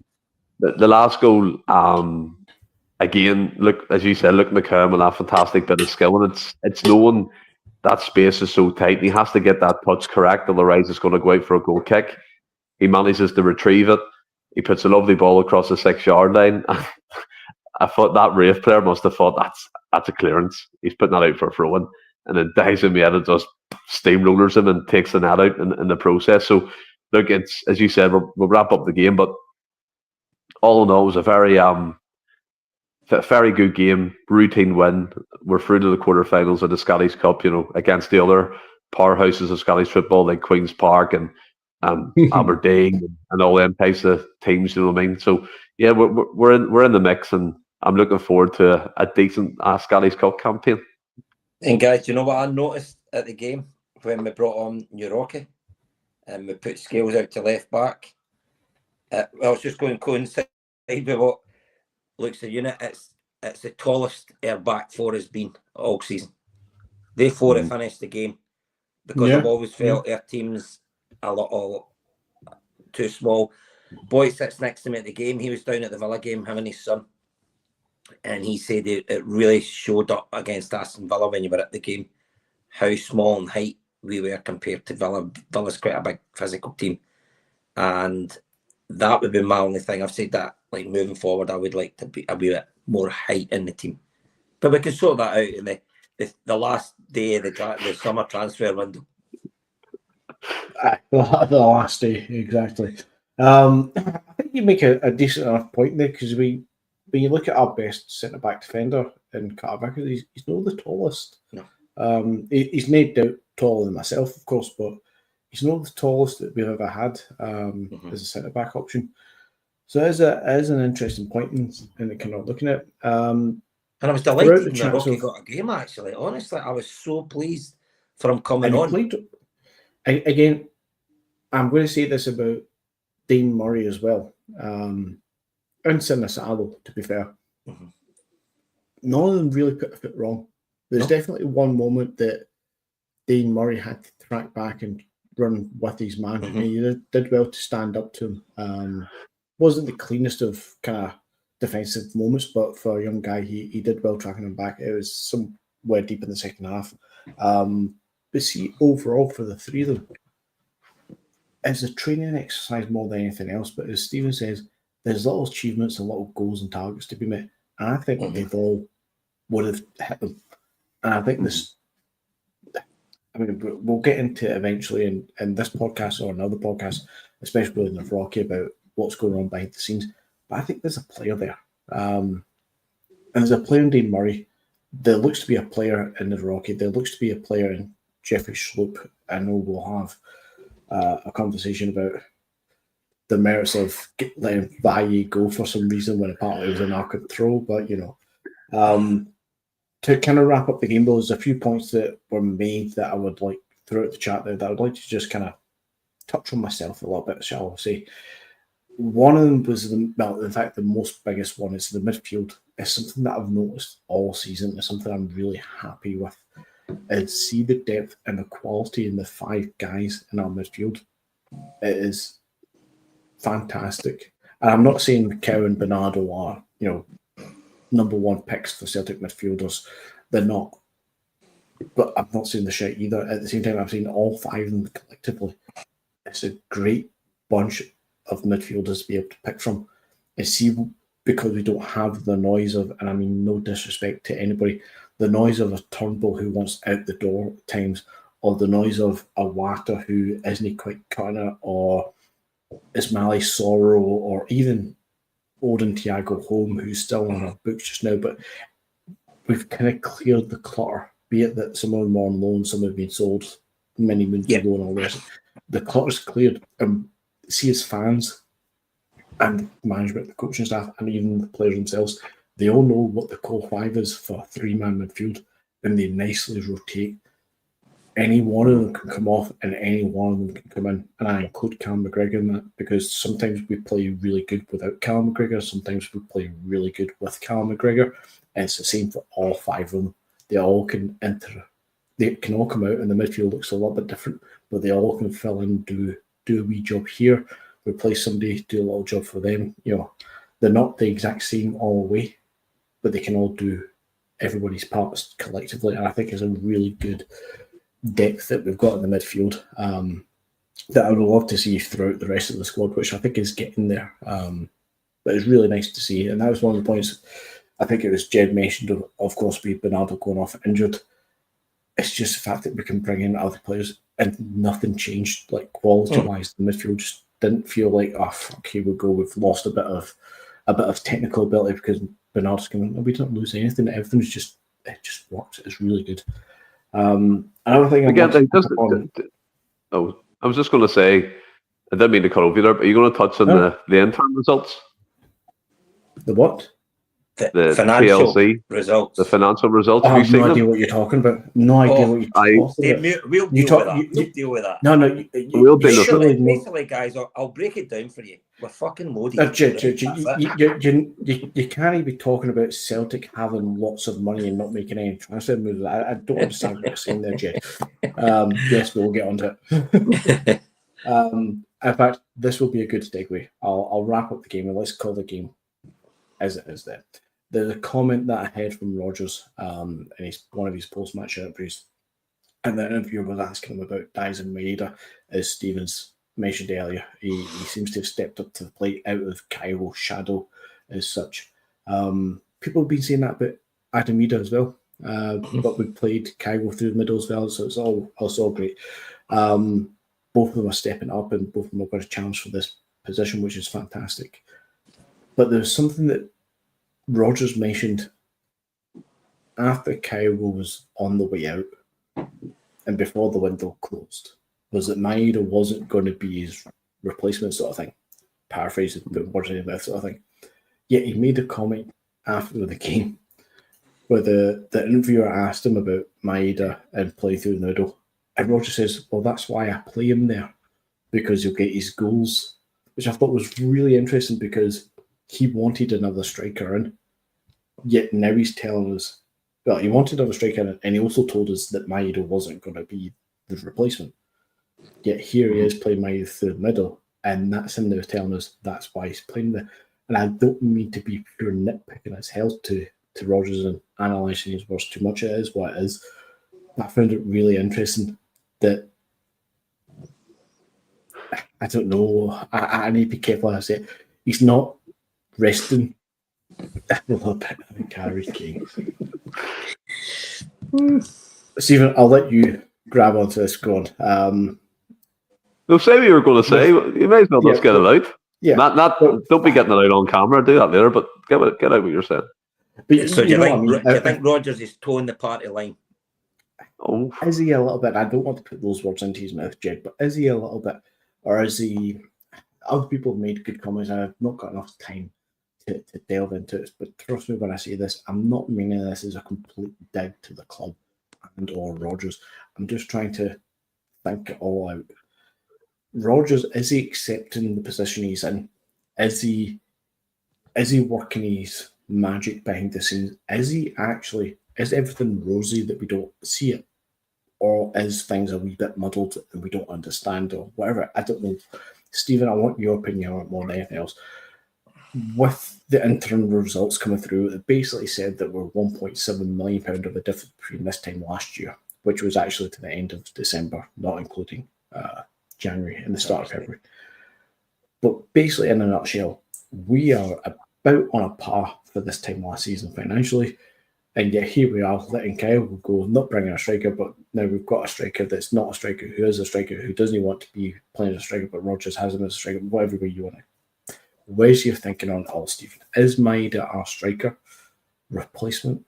again, look, as you said, look, McCann with that fantastic bit of skill, and it's knowing that space is so tight, and he has to get that touch correct, otherwise it's going to go out for a goal kick. He manages to retrieve it. He puts a lovely ball across the 6-yard line. I thought that Raith player must have thought that's a clearance. He's putting that out for a throw-in, and then dives in the head and just steamrollers him and takes the net out in the process. So, look, it's, as you said, we'll wrap up the game, but all in all, it was a very good game, routine win. We're through to the quarterfinals of the Scottish Cup, against the other powerhouses of Scottish football like Queen's Park and Aberdeen and all them types of teams. You know what I mean? So yeah, we're in the mix, and I'm looking forward to a decent Scottish Cup campaign. And guys, you know what I noticed at the game when we brought on Uroki and we put Scales out to left back? I was just going to coincide with what looks the unit. It's the tallest our back four has been all season. They four have finished the game, because I've always felt our team's a lot too small. Bhoys sits next to me at the game. He was down at the Villa game, him and his son, and he said it really showed up against Aston Villa when you were at the game how small in height we were compared to Villa. Villa's quite a big physical team, and that would be my only thing. I've said that, like, moving forward, I would like to be a bit more height in the team. But we can sort that out in the last day of the summer transfer window. The last day, exactly. I think you make a decent enough point there, because when you look at our best centre-back defender in Carter, he's not the tallest. No. He's no doubt taller than myself, of course, but he's not the tallest that we've ever had as a centre-back option. So it is an interesting point in kind of looking at. And I was delighted when Rocky got a game, actually. Honestly, I was so pleased for him coming on. Again, I'm going to say this about Dean Murray as well. And Sinisalo, to be fair. Mm-hmm. None of them really put a foot wrong. There's definitely one moment that Dean Murray had to track back and run with his man. Mm-hmm. And he did well to stand up to him. Wasn't the cleanest of kind of defensive moments, but for a young guy, he did well tracking him back. It was somewhere deep in the second half. But see, overall, for the three of them, it's a training exercise more than anything else. But as Stephen says, there's little achievements and little goals and targets to be met. And I think they've all would have hit them. And I think we'll get into it eventually in this podcast or another podcast, especially in the Rocky, about what's going on behind the scenes. But I think there's a player there. And there's a player in Dean Murray. There looks to be a player in the Rocky. There looks to be a player in Jeffrey Schlupp. I know we'll have a conversation about the merits of letting Valle go for some reason when apparently it was an arc throw. But, to kind of wrap up the game, there's a few points that were made that I would like throughout the chat there that I would like to just kind of touch on myself a little bit, shall I say. One of them was, in fact, the most biggest one is the midfield. It's something that I've noticed all season. It's something I'm really happy with. And see the depth and the quality in the five guys in our midfield. It is fantastic. And I'm not saying Cow and Bernardo are, number one picks for Celtic midfielders. They're not. But I'm not saying the shit either. At the same time, I'm saying all five of them collectively. It's a great bunch of midfielders to be able to pick from. And see, because we don't have the noise of, and I mean no disrespect to anybody, the noise of a Turnbull who wants out the door at times, or the noise of a Wata who isn't quite cutting it, or Ismaili Sorrow, or even Odin Thiago Home, who's still on our books just now. But we've kind of cleared the clutter, be it that some of them are on loan, some have been sold many moons ago and all this. The clutter's cleared. See, as fans and management, the coaching staff, and even the players themselves, they all know what the core five is for a three-man midfield, and they nicely rotate. Any one of them can come off and any one of them can come in. And I include Cal McGregor in that, because sometimes we play really good without Cal McGregor, sometimes we play really good with Cal McGregor, and it's the same for all five of them. They all can enter. They can all come out, and the midfield looks a little bit different, but they all can fill in, do a wee job here, replace somebody, do a little job for them. They're not the exact same all the way, but they can all do everybody's parts collectively. And I think it's a really good depth that we've got in the midfield that I would love to see throughout the rest of the squad, which I think is getting there. But it's really nice to see. And that was one of the points I think it was Jed mentioned, of course, with Bernardo going off injured. It's just the fact that we can bring in other players and nothing changed, like quality-wise. The midfield just didn't feel like, oh, fuck, here we go. We've lost a bit of technical ability because Bernardo's coming. We don't lose anything. Everything's just works. It's really good. Another thing I was just going to say, I didn't mean to cut over you there, but are you going to touch on the interim results? The what? The financial PLC results. The financial results. I have no idea what you're talking about. No idea what you're talking about. We'll deal with that. No, we'll deal with that. Basically, guys, I'll break it down for you. We're fucking loaded. You can't be talking about Celtic having lots of money and not making any transfer moves. I don't understand what you're saying there, Jay. Yes, we'll get onto it. In fact, this will be a good segue. I'll wrap up the game and let's call the game as it is then. There's a comment that I heard from Rogers in one of his post-match interviews, and the interviewer was asking him about Dyson Maeda as Stephen's mentioned earlier, he seems to have stepped up to the plate out of Kyogo's shadow as such. People have been saying that about Adamida as well, but we played Kyogo through the middle as well, so it's all great. Both of them are stepping up, and both of them are going to challenge for this position, which is fantastic. But there's something that Rodgers mentioned after Kyogo was on the way out and before the window closed, was that Maeda wasn't going to be his replacement sort of thing. Paraphrasing, but words in the mouth sort of thing. Yet he made a comment after the game where the interviewer asked him about Maeda and playing through the middle. And Rodgers says, well, that's why I play him there, because he'll get his goals, which I thought was really interesting because he wanted another striker in. Yet now he's telling us, well, he wanted another striker in, and he also told us that Maeda wasn't going to be the replacement. Yet here he is playing Maeda through the middle, and that's him now telling us that's why he's playing there. And I don't mean to be pure nitpicking as hell to Rodgers and analysing his words too much. It is what it is. I found it really interesting that I don't know. I need to be careful how I say it. He's not resting a little bit on Harry Kane. Stephen, I'll let you grab onto this. Go on. No, say what you were going to say. You may as well just get it out. Yeah. Don't be getting it out on camera. Do that later, but get out what you're saying. But so do you think Rodgers is towing the party line? Oh, is he a little bit? I don't want to put those words into his mouth, Jed, but is he a little bit, or is he? Other people have made good comments, and I've not got enough time to delve into it. But trust me when I say this, I'm not meaning this as a complete dig to the club and or Rodgers. I'm just trying to think it all out. Rodgers, is he accepting the position he's in? Is he working his magic behind the scenes? Is everything rosy that we don't see it? Or is things a wee bit muddled and we don't understand or whatever? I don't know. Stephen, I want your opinion on it more than anything else. With the interim results coming through, it basically said that we're £1.7 million of a difference between this time last year, which was actually to the end of December, not including January and the start of February. But basically, in a nutshell, we are about on a par for this time last season financially. And yet here we are letting Kyle go, not bringing a striker, but now we've got a striker that's not a striker, who is a striker, who doesn't want to be playing as a striker, but Rodgers has him as a striker, whatever way you want it. Where's your thinking on it all, Stephen? Is Maeda our striker replacement?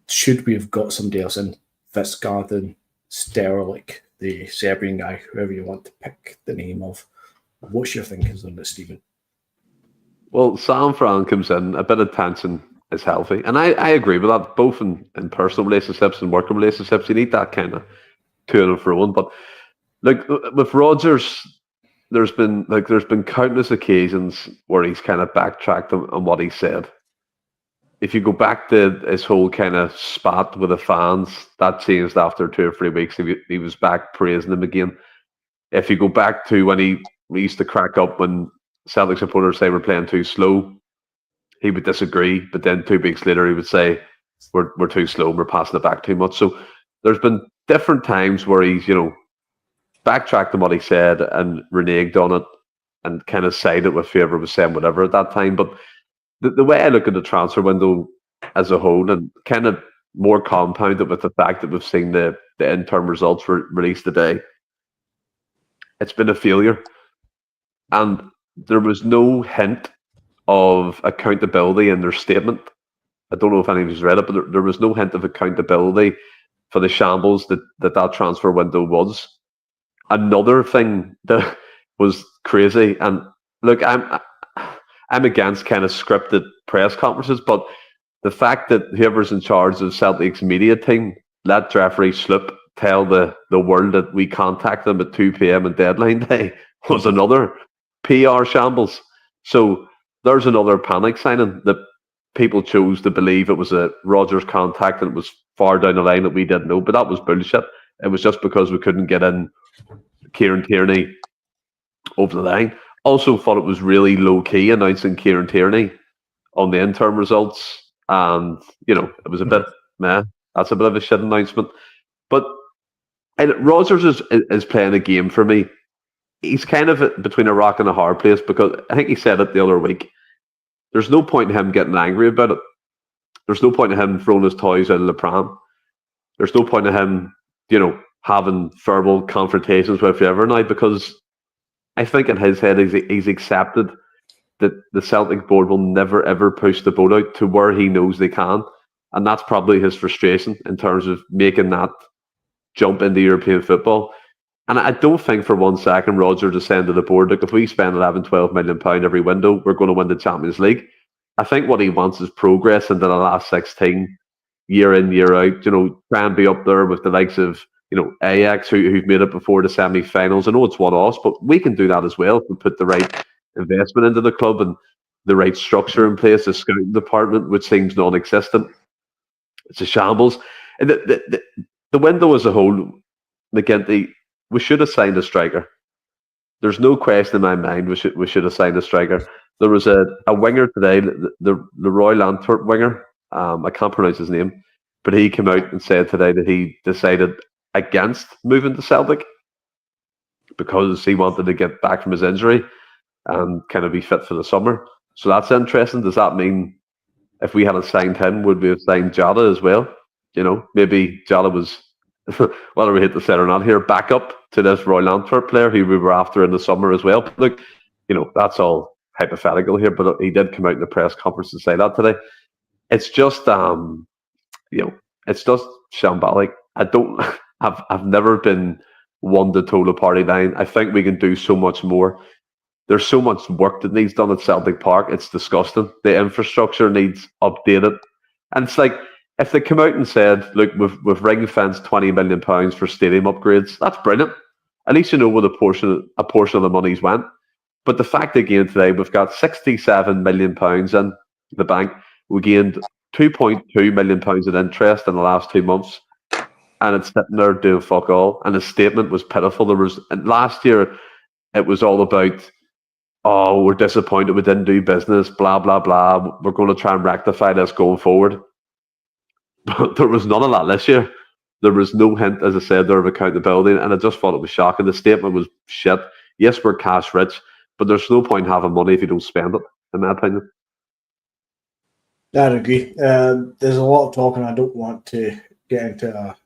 Should we have got somebody else in? Fitzgarden, Sterling, the Serbian guy, whoever you want to pick the name of. What's your thinking on this, Stephen? Well, Sam Fran comes in, a bit of tension is healthy. And I agree with that, both in personal relationships and working relationships. You need that kind of to and fro. But like with Rodgers, there's been countless occasions where he's kind of backtracked on what he said. If you go back to his whole kind of spat with the fans, that changed after 2 or 3 weeks. He was back praising them again. If you go back to when he used to crack up when Celtic supporters say we're playing too slow, he would disagree. But then 2 weeks later, he would say we're too slow and we're passing it back too much. So there's been different times where he's, backtracked on what he said and reneged on it and kind of sided with whoever was saying whatever at that time. But the way I look at the transfer window as a whole, and kind of more compounded with the fact that we've seen the interim results released today, it's been a failure. And there was no hint of accountability in their statement. I don't know if anyone's read it, but there was no hint of accountability for the shambles that transfer window was. Another thing that was crazy, and look, I'm against kind of scripted press conferences, but the fact that whoever's in charge of Celtic's media team let Jeffrey slip tell the world that we contacted them at 2 p.m. on deadline day was another PR shambles. So there's another panic signing that people chose to believe it was a Rodgers contact and it was far down the line that we didn't know, but that was bullshit. It was just because we couldn't get in Kieran Tierney over the line. Also thought it was really low-key announcing Kieran Tierney on the interim results. And, it was a bit, that's a bit of a shit announcement. But And Rodgers is playing a game for me. He's kind of between a rock and a hard place because I think he said it the other week. There's no point in him getting angry about it. There's no point in him throwing his toys out of the pram. There's no point in him, having verbal confrontations with whoever now, because I think in his head he's accepted that the Celtic board will never ever push the boat out to where he knows they can. And that's probably his frustration in terms of making that jump into European football. And I don't think for 1 second Rodgers is saying to the board, look, if we spend 11, 12 million pound every window, we're going to win the Champions League. I think what he wants is progress into the last 16, year in, year out, try and be up there with the likes of, Ajax, who've made it before the semi-finals. I know it's one-offs, but we can do that as well if we put the right investment into the club and the right structure in place, the scouting department, which seems non-existent. It's a shambles. And the window as a whole, McGinty, we should have signed a striker. There's no question in my mind we should have signed a striker. There was a winger today, the Royal Antwerp winger. I can't pronounce his name, but he came out and said today that he decided against moving to Celtic because he wanted to get back from his injury and kind of be fit for the summer. So that's interesting. Does that mean if we hadn't signed him, would we have signed Jota as well? Maybe Jota was, whether we hit the set or not here, backup to this Royal Antwerp player who we were after in the summer as well. But look, that's all hypothetical here, but he did come out in the press conference and say that today. It's just, it's just shambolic. I've never been one to toe the party line. I think we can do so much more. There's so much work that needs done at Celtic Park. It's disgusting. The infrastructure needs updated. And it's like, if they come out and said, look, we've ring-fenced £20 million for stadium upgrades, that's brilliant. At least where a portion of the money's went. But the fact again today, we've got £67 million in the bank. We gained £2.2 million in interest in the last 2 months. And it's sitting there doing fuck all. And the statement was pitiful. Last year, it was all about, oh, we're disappointed we didn't do business, blah, blah, blah. We're going to try and rectify this going forward. But there was none of that this year. There was no hint, as I said, there of accountability. And I just thought it was shocking. The statement was shit. Yes, we're cash rich, but there's no point having money if you don't spend it, in my opinion. I'd agree. There's a lot of talk, and I don't want to get into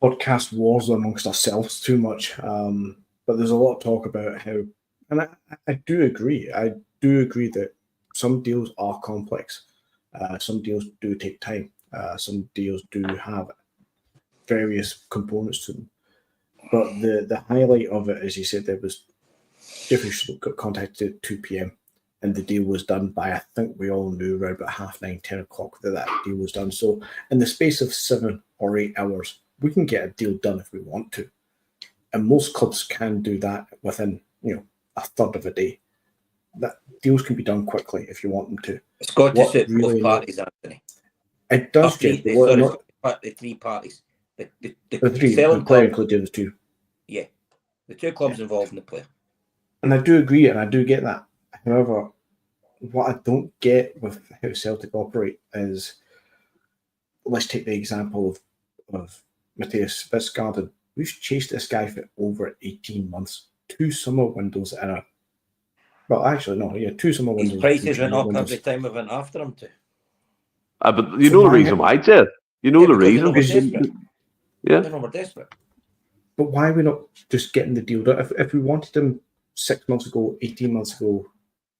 podcast wars amongst ourselves too much. But there's a lot of talk about how, and I do agree. I do agree that some deals are complex. Some deals do take time. Some deals do have various components to them. But the highlight of it, as you said, there was Jeffrey got contacted at 2 p.m. and the deal was done by, I think we all knew, around about 9:30, 10 o'clock that deal was done. So in the space of 7 or 8 hours, we can get a deal done if we want to. And most clubs can do that within, a third of a day. That deals can be done quickly if you want them to. It's got to suit both parties, Anthony. It does. The three parties. The three. The player included the two. Yeah, the two clubs involved in the player. And I do agree, and I do get that. However, what I don't get with how Celtic operate is, let's take the example of Matthias Fitzgarden. We've chased this guy for over 18 months, 2 summer windows and a. Well, actually, no, yeah, 2 summer windows. His prices went up every time we went after him too. But the reason why, Jed. The reason. Yeah. We're desperate. But why are we not just getting the deal done? If we wanted him 6 months ago, 18 months ago,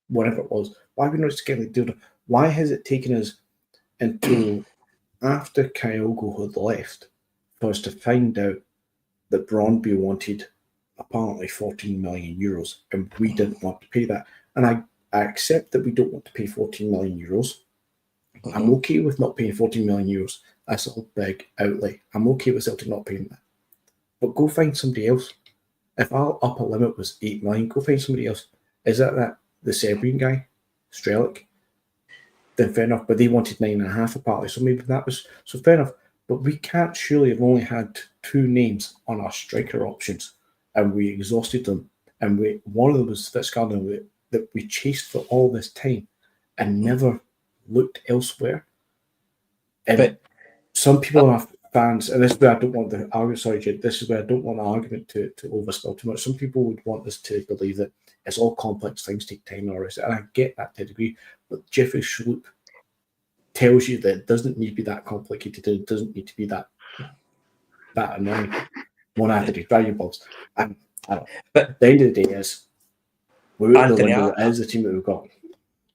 whatever it was, why are we not just getting the deal done? Why has it taken us until after Kyogo had left for us to find out that Brøndby wanted apparently 14 million euros and we didn't want to pay that? And I accept that we don't want to pay 14 million euros. Mm-hmm. I'm okay with not paying 14 million euros. That's a big outlay. I'm okay with Celtic not paying that. But go find somebody else. If our upper limit was 8 million, go find somebody else. Is that the Serbian guy, Strelic? Then fair enough. But they wanted 9.5 apparently, so maybe that was so fair enough. But we can't surely have only had 2 names on our striker options, and we exhausted them. And one of them was Fitzgarden that we chased for all this time and never looked elsewhere. And but some people are fans, and this is where I don't want the argument. Sorry, Jed. This is where I don't want the argument to overspill too much. Some people would want us to believe that it's all complex things take time, and I get that to a degree. But Jeffrey Schlupp tells you that it doesn't need to be that complicated. It doesn't need to be that annoying. One after the value balls. I don't know. But at the end of the day, is we're at the window. It is the team that we've got.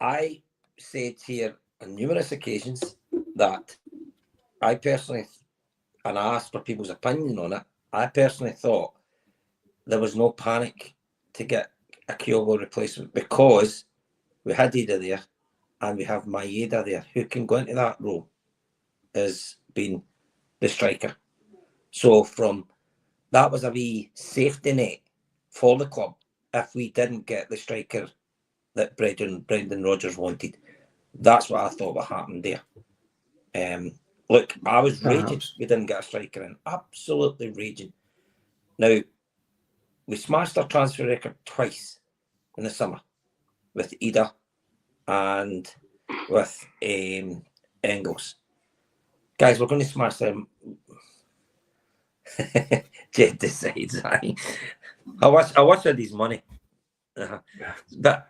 I said here on numerous occasions that I personally, and I asked for people's opinion on it, I personally thought there was no panic to get a Kyogo replacement because we had Ida there and we have Maeda there who can go into that role as being the striker. So that was a wee safety net for the club if we didn't get the striker that Brendan Rodgers wanted. That's what I thought would happen there. Look, I was raging we didn't get a striker in. Absolutely raging. Now, we smashed our transfer record twice in the summer with Ida and with Engels. Guys, we're going to smash them. Jed decides. I watch these money. But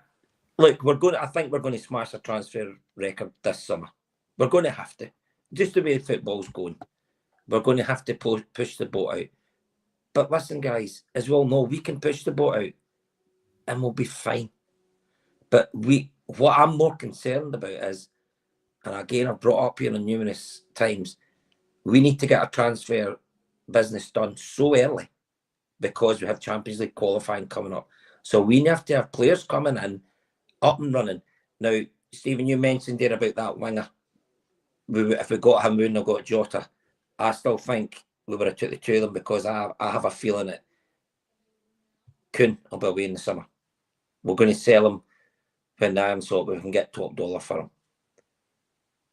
look, I think we're going to smash a transfer record this summer. We're going to have to. Just the way football's going. We're going to have to push the boat out. But listen, guys, as we all know, we can push the boat out and we'll be fine. But what I'm more concerned about is, and again, I've brought up here on numerous times, we need to get a transfer business done so early because we have Champions League qualifying coming up. So we have to have players coming in, up and running. Now, Stephen, you mentioned there about that winger. If we got him, we wouldn't have got Jota. I still think we would have took the two of them because I have a feeling that Kuhn will be away in the summer. We're going to sell him when so we can get top dollar for him.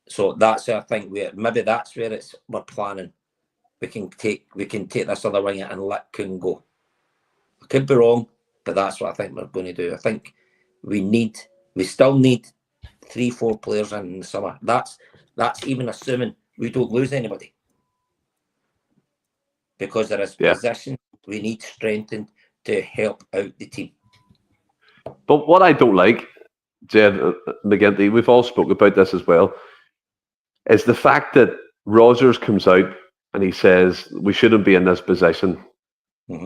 So that's I think maybe that's where we're planning. We can take this other winger and let Kuhn go. I could be wrong, but that's what I think we're going to do. I think we still need 3-4 players in the summer. That's even assuming we don't lose anybody. Because there is position we need strengthened to help out the team. But what I don't like, Jed McGinty, we've all spoken about this as well, is the fact that Rodgers comes out and he says we shouldn't be in this position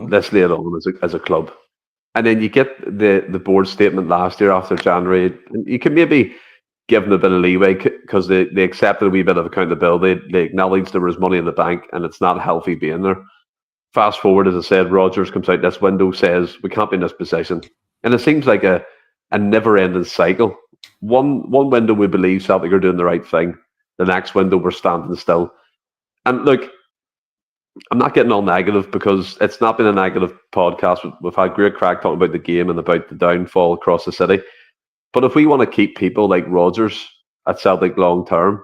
this late on as a club. And then you get the board statement last year after January. And you can maybe give them a bit of leeway because they accepted a wee bit of accountability. They acknowledged there was money in the bank and it's not healthy being there. Fast forward, as I said, Rodgers comes out this window, says we can't be in this position. And it seems like a never-ending cycle. One window we believe Celtic are doing the right thing. The next window we're standing still. And look, I'm not getting all negative because it's not been a negative podcast. We've had great crack talking about the game and about the downfall across the city. But if we want to keep people like Rodgers at Celtic long term,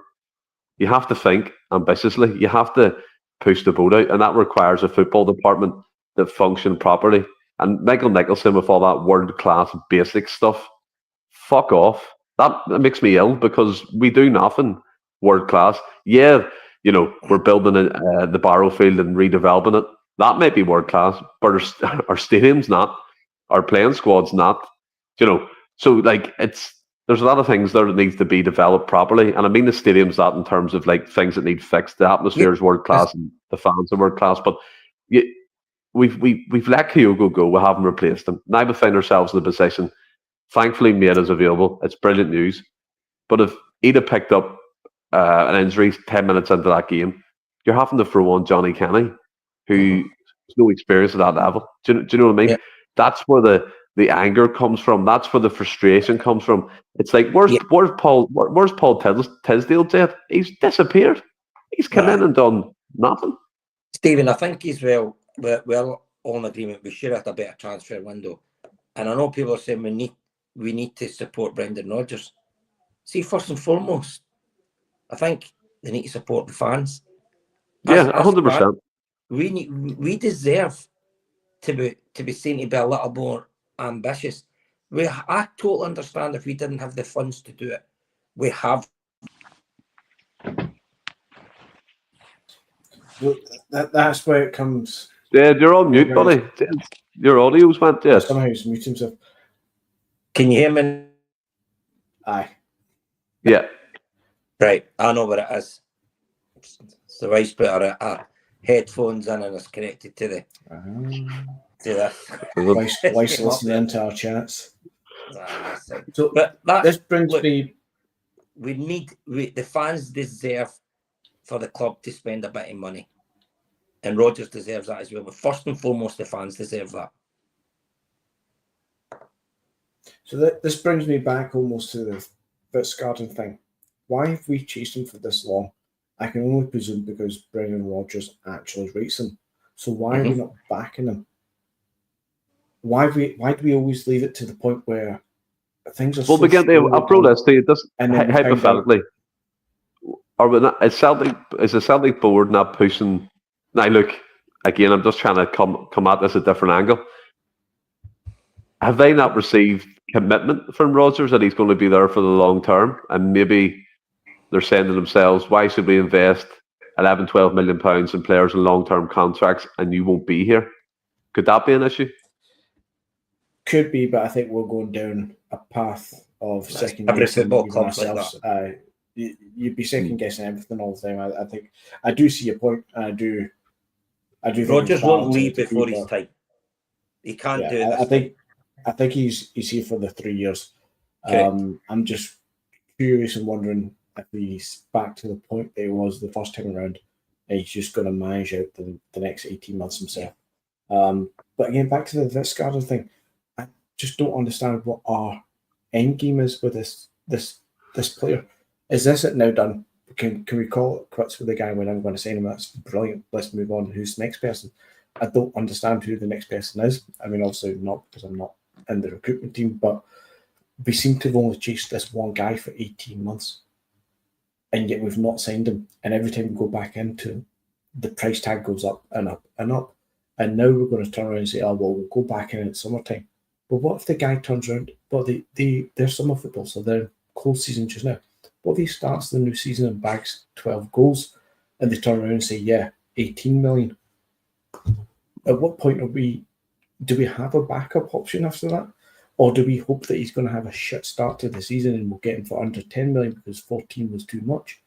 you have to think ambitiously. You have to push the boat out, and that requires a football department that function properly. And Michael Nicholson with all that world-class basic stuff, fuck off. That makes me ill because we do nothing world-class. Yeah, we're building the Barrowfield and redeveloping it. That may be world-class, but our stadium's not. Our playing squad's not. So there's a lot of things there that needs to be developed properly. And I mean the stadium's that in terms of things that need fixed. The atmosphere is world-class and the fans are world-class. But we've let Kyogo go. We haven't replaced him. Now we find ourselves in the position. Thankfully, Maeda's available. It's brilliant news. But if he'd have picked up an injury 10 minutes into that game, you're having to throw on Johnny Kenny, who has no experience at that level. Do you know what I mean? Yeah. That's where the anger comes from. That's where the frustration comes from. It's like, where's Paul Tisdale, Jed? He's disappeared. He's come in and done nothing. Stephen, I think he's well all in agreement. We should have had a better transfer window. And I know people are saying we need to support Brendan Rodgers. See, first and foremost, I think they need to support the fans. Yeah, 100%. We deserve to be seen to be a little more ambitious. I totally understand if we didn't have the funds to do it. We have. That's where it comes. Yeah, you're on mute, buddy. Your audio's went, yes. Somehow he's muted himself. Can you hear me? Aye. Yeah. Right, I know what it is. So I put our headphones in and it's connected to this. Wife's listening to our chats. So but this brings me. The fans deserve for the club to spend a bit of money, and Rodgers deserves that as well. But first and foremost, the fans deserve that. So this brings me back almost to the Fitzgarden thing. Why have we chased him for this long? I can only presume because Brendan Rodgers actually rates him. So why are we not backing him? Why do we always leave it to the point where things are well, begin to approach this hypothetically. Are we not, is the Celtic board not pushing? Now, look, again, I'm just trying to come at this at a different angle. Have they not received commitment from Rodgers that he's going to be there for the long term? And maybe they're saying to themselves, why should we invest 11, 12 million pounds in players in long-term contracts and you won't be here? Could that be an issue? Could be, but I think we're going down a path of second guessing ourselves. Like you'd be second guessing everything all the time. I think I do see your point. I do. Rodgers won't leave before his time. He can't do it. I think he's here for the 3 years. Okay. I'm just curious and wondering if he's back to the point that he was the first time around, and he's just going to manage out the next 18 months himself. But again, back to the Fitzgarden thing. I just don't understand what our end game is with this player. Is this it now done? Can we call it quits with the guy when I'm going to say him? That's brilliant. Let's move on. Who's the next person? I don't understand who the next person is. I mean, obviously not because I'm not in the recruitment team, but we seem to have only chased this one guy for 18 months, and yet we've not signed him. And every time we go back into him, the price tag goes up and up and up. And now we're going to turn around and say, oh, well, we'll go back in at summertime. But what if the guy turns around? Well, they're summer football, so they're cold season just now. What if he starts the new season and bags 12 goals and they turn around and say, yeah, 18 million? At what point do we have a backup option after that? Or do we hope that he's going to have a shit start to the season and we'll get him for under 10 million because 14 was too much?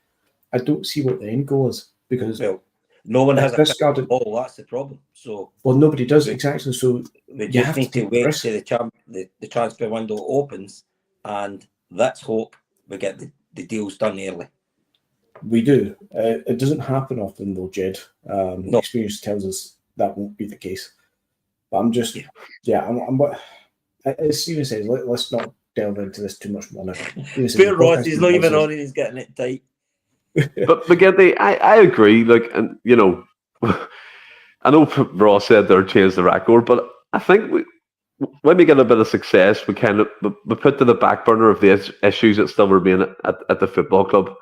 I don't see what the end goal is because no one has a ball. That's the problem. So nobody does exactly. So we just need to wait till the transfer window opens, and let's hope we get the deals done early. We do. It doesn't happen often though, Jed. No. Experience tells us that won't be the case. But I'm just, I'm as Stephen says, let's not delve into this too much more now. Poor Ross, he's not even on and he's getting it tight. But McGinty, I agree. Like, and you know, I know Ross said they're changed the record, but I think when we get a bit of success, we put to the back burner of the issues that still remain at the football club,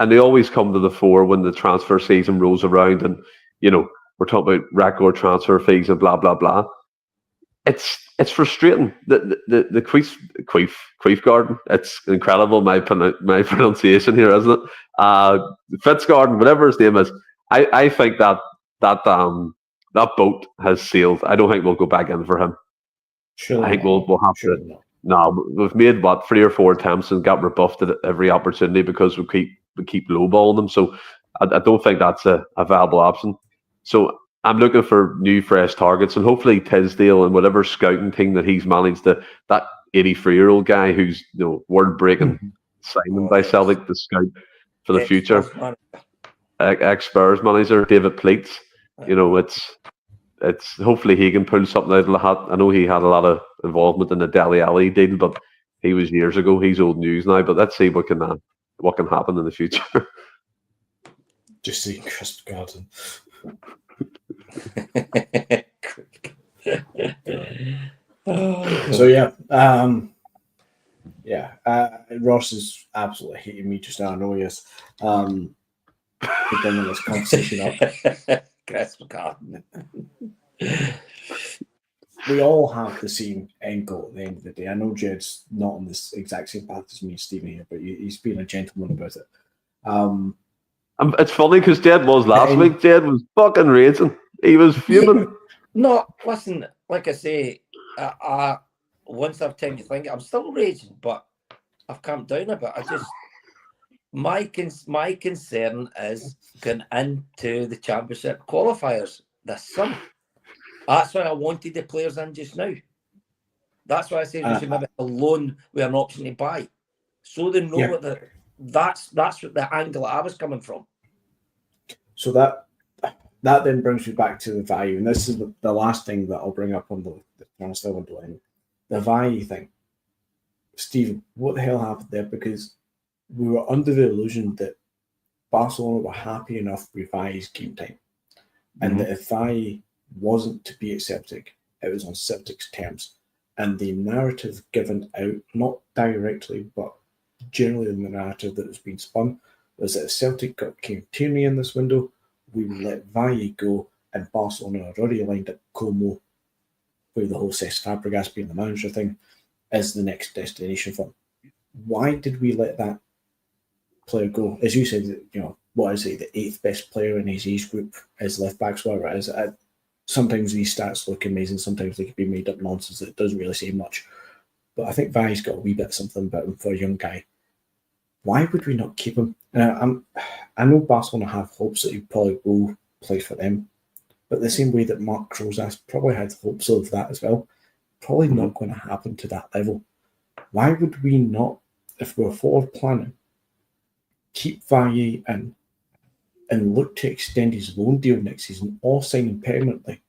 and they always come to the fore when the transfer season rolls around, and you know we're talking about record transfer fees and blah blah blah. It's frustrating. The Queef Garden. It's incredible. My pronunciation here, isn't it? Fitzgarden, whatever his name is. I think that boat has sailed. I don't think we'll go back in for him. Surely I think we'll have to. No, we've made 3 or 4 attempts and got rebuffed at every opportunity because we keep lowballing them. So I don't think that's a viable option. So I'm looking for new, fresh targets, and hopefully Tisdale and whatever scouting team that he's managed that 83-year-old guy who's word breaking signed by Celtic to scout for the future. Ex-Spurs manager David Pleats. It's hopefully he can pull something out of the hat. I know he had a lot of involvement in the Dele Alli deal, but he was years ago. He's old news now. But let's see what can happen in the future. Just see crisp garden. So Ross is absolutely hating me just now. I know he is. We're bringing this conversation up. Crisp garden. We all have the same end goal at the end of the day. I know Jed's not on this exact same path as me and Stephen here, but he's been a gentleman about it. It's funny because Jed was last week. Jed was fucking raging. He was fuming. No, listen, like I say, once I've time to think, I'm still raging, but I've calmed down a bit. My concern is going into the Championship qualifiers this summer. That's why I wanted the players in just now. That's why I said we should maybe a loan with an option to buy, so they know what that's what the angle I was coming from. So that then brings me back to the value, and this is the last thing that I'll bring up on the transfer window. And the value thing, Stephen, what the hell happened there? Because we were under the illusion that Barcelona were happy enough with Vai's game time, and that if Vai wasn't to be at Celtic, it was on Celtic's terms. And the narrative given out, not directly, but generally the narrative that was being spun, was that if Celtic got Tierney in this window, we would let Vai go, and Barcelona had already lined up Como, with the whole Cesc Fabregas being the manager thing, as the next destination for him. Why did we let that player go? As you said, what is he, the 8th best player in his age group as left backs, whatever it is. Sometimes these stats look amazing, sometimes they could be made up nonsense that doesn't really say much. But I think Vai's got a wee bit something about him for a young guy. Why would we not keep him? I know Barcelona have hopes that he probably will play for them, but the same way that Marc Rosas probably had hopes of that as well, probably not going to happen to that level. Why would we not, if we're forward planning, keep Vai in and look to extend his loan deal next season, or sign him permanently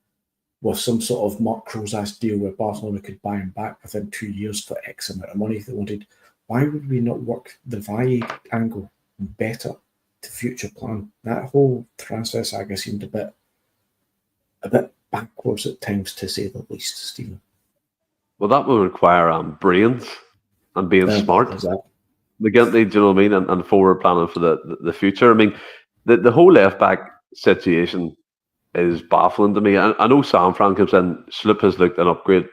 with some sort of Marc Rosas deal where Barcelona could buy him back within 2 years for X amount of money if they wanted? Why would we not work the Vai angle better to future plan? That whole transfer saga seemed a bit backwards at times, to say the least, Stephen. Well, that would require brains and being smart. Do you know what I mean? And forward planning for the future. I mean, the whole left back situation is baffling to me. I know Sam Fran comes in. Sloop has looked an upgrade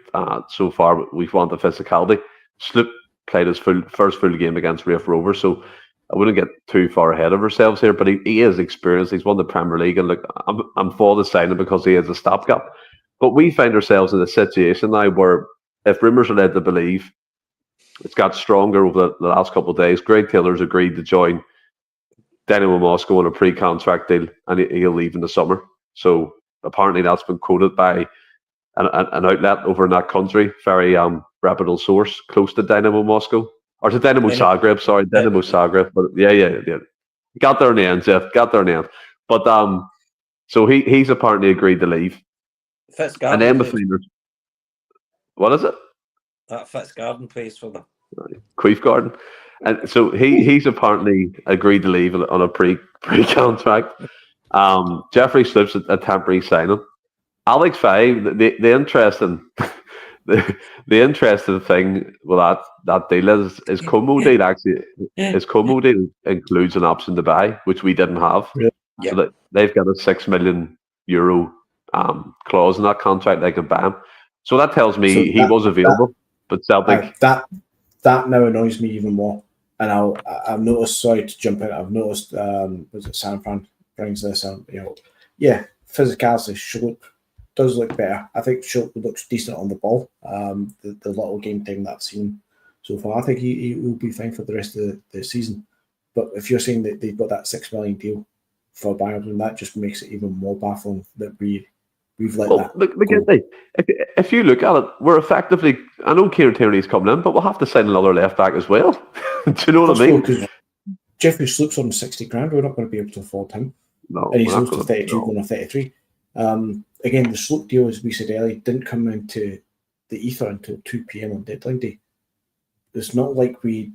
so far, but we've wanted the physicality. Sloop played his first full game against Raith Rovers, so I wouldn't get too far ahead of ourselves here. But he is experienced. He's won the Premier League, and look, I'm for the signing because he is a stopgap. But we find ourselves in a situation now where, if rumours are led to believe, it's got stronger over the last couple of days. Greg Taylor's agreed to join Dynamo Moscow on a pre-contract deal, and he'll leave in the summer. So apparently that's been quoted by an outlet over in that country, very reputable source close to Dynamo Moscow, or to Dynamo Zagreb. Sorry, Dynamo Zagreb. But yeah. Got there in the end, Jeff. Got there in the end. But so he's apparently agreed to leave. Fitzgarden. And then between what is it? That Fitzgarden plays for them. Queef Garden. And so he's apparently agreed to leave on a pre-contract. Jeffrey Sloop's a temporary signing. Alex Five, the interesting the interesting thing with that deal is Como deal actually is Como deal includes an option to buy, which we didn't have. Yeah. So that they've got a €6 million clause in that contract. They can buy him. So that tells me he was available, but Celtic. That now annoys me even more. And I've noticed. Sorry to jump in. I've noticed. Was it San Fran brings this? Physicality. Schlupp does look better. I think Schlupp looks decent on the ball. The little game time that I've seen so far, I think he will be fine for the rest of the season. But if you're saying that they've got that $6 million deal for Bayern, that just makes it even more baffling that we've let that. Look, if you look at it, we're effectively. I know Kieran Tierney's coming in, but we'll have to sign another left back as well. Do you know what I mean? Because Jeffrey Sloop's on $60,000. We're not going to be able to afford him. No, and he's also 32, going on 33. Again, the Sloop deal, as we said earlier, didn't come into the ether until 2 p.m. on deadline day. It's not like we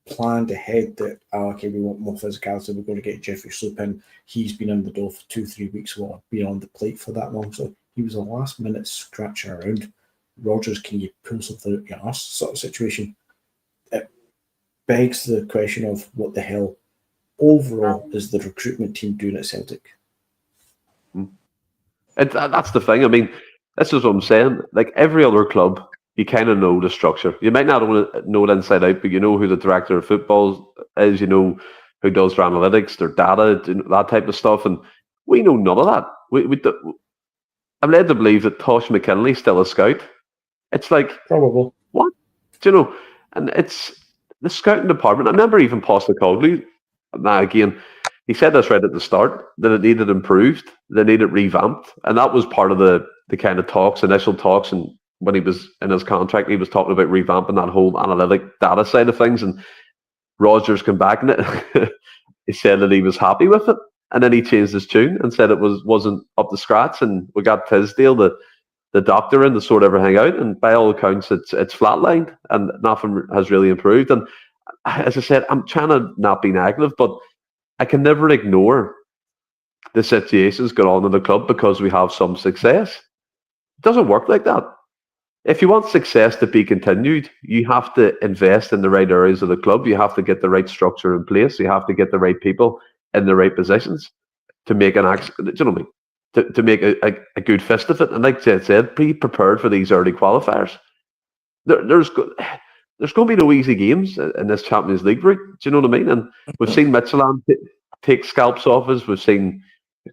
planned ahead that, we want more physicality, we're going to get Jeffrey Sloop in. He's been in the door for 2-3 weeks, or been on the plate for that long. So he was a last minute scratching around. Rogers, can you pull something out your arse sort of situation? It begs the question of what the hell overall is the recruitment team doing at Celtic? That's the thing. I mean, this is what I'm saying. Like every other club, you kind of know the structure. You might not know it inside out, but you know who the director of football is. You know who does their analytics, their data, that type of stuff, and we know none of that. I'm led to believe that Tosh McKinley's still a scout. It's like, Probable. what? Do you know? And it's the scouting department. I remember even Postecoglou, now again, he said this right at the start, that it needed improved, they needed revamped. And that was part of the kind of talks, initial talks. And when he was in his contract, he was talking about revamping that whole analytic data side of things. And Rodgers came back in it. He said that he was happy with it. And then he changed his tune and said it wasn't up to scratch. And we got Tisdale, the doctor, in to sort everything out. And by all accounts, it's flatlined and nothing has really improved. And as I said, I'm trying to not be negative, but I can never ignore the situations going on in the club because we have some success. It doesn't work like that. If you want success to be continued, you have to invest in the right areas of the club. You have to get the right structure in place. You have to get the right people in the right positions to make an action. Do you know what I mean? To make a good fist of it. And like Jed said, be prepared for these early qualifiers. There's going to be no easy games in this Champions League route. Do you know what I mean? And we've seen Midtjylland take scalps off us. We've seen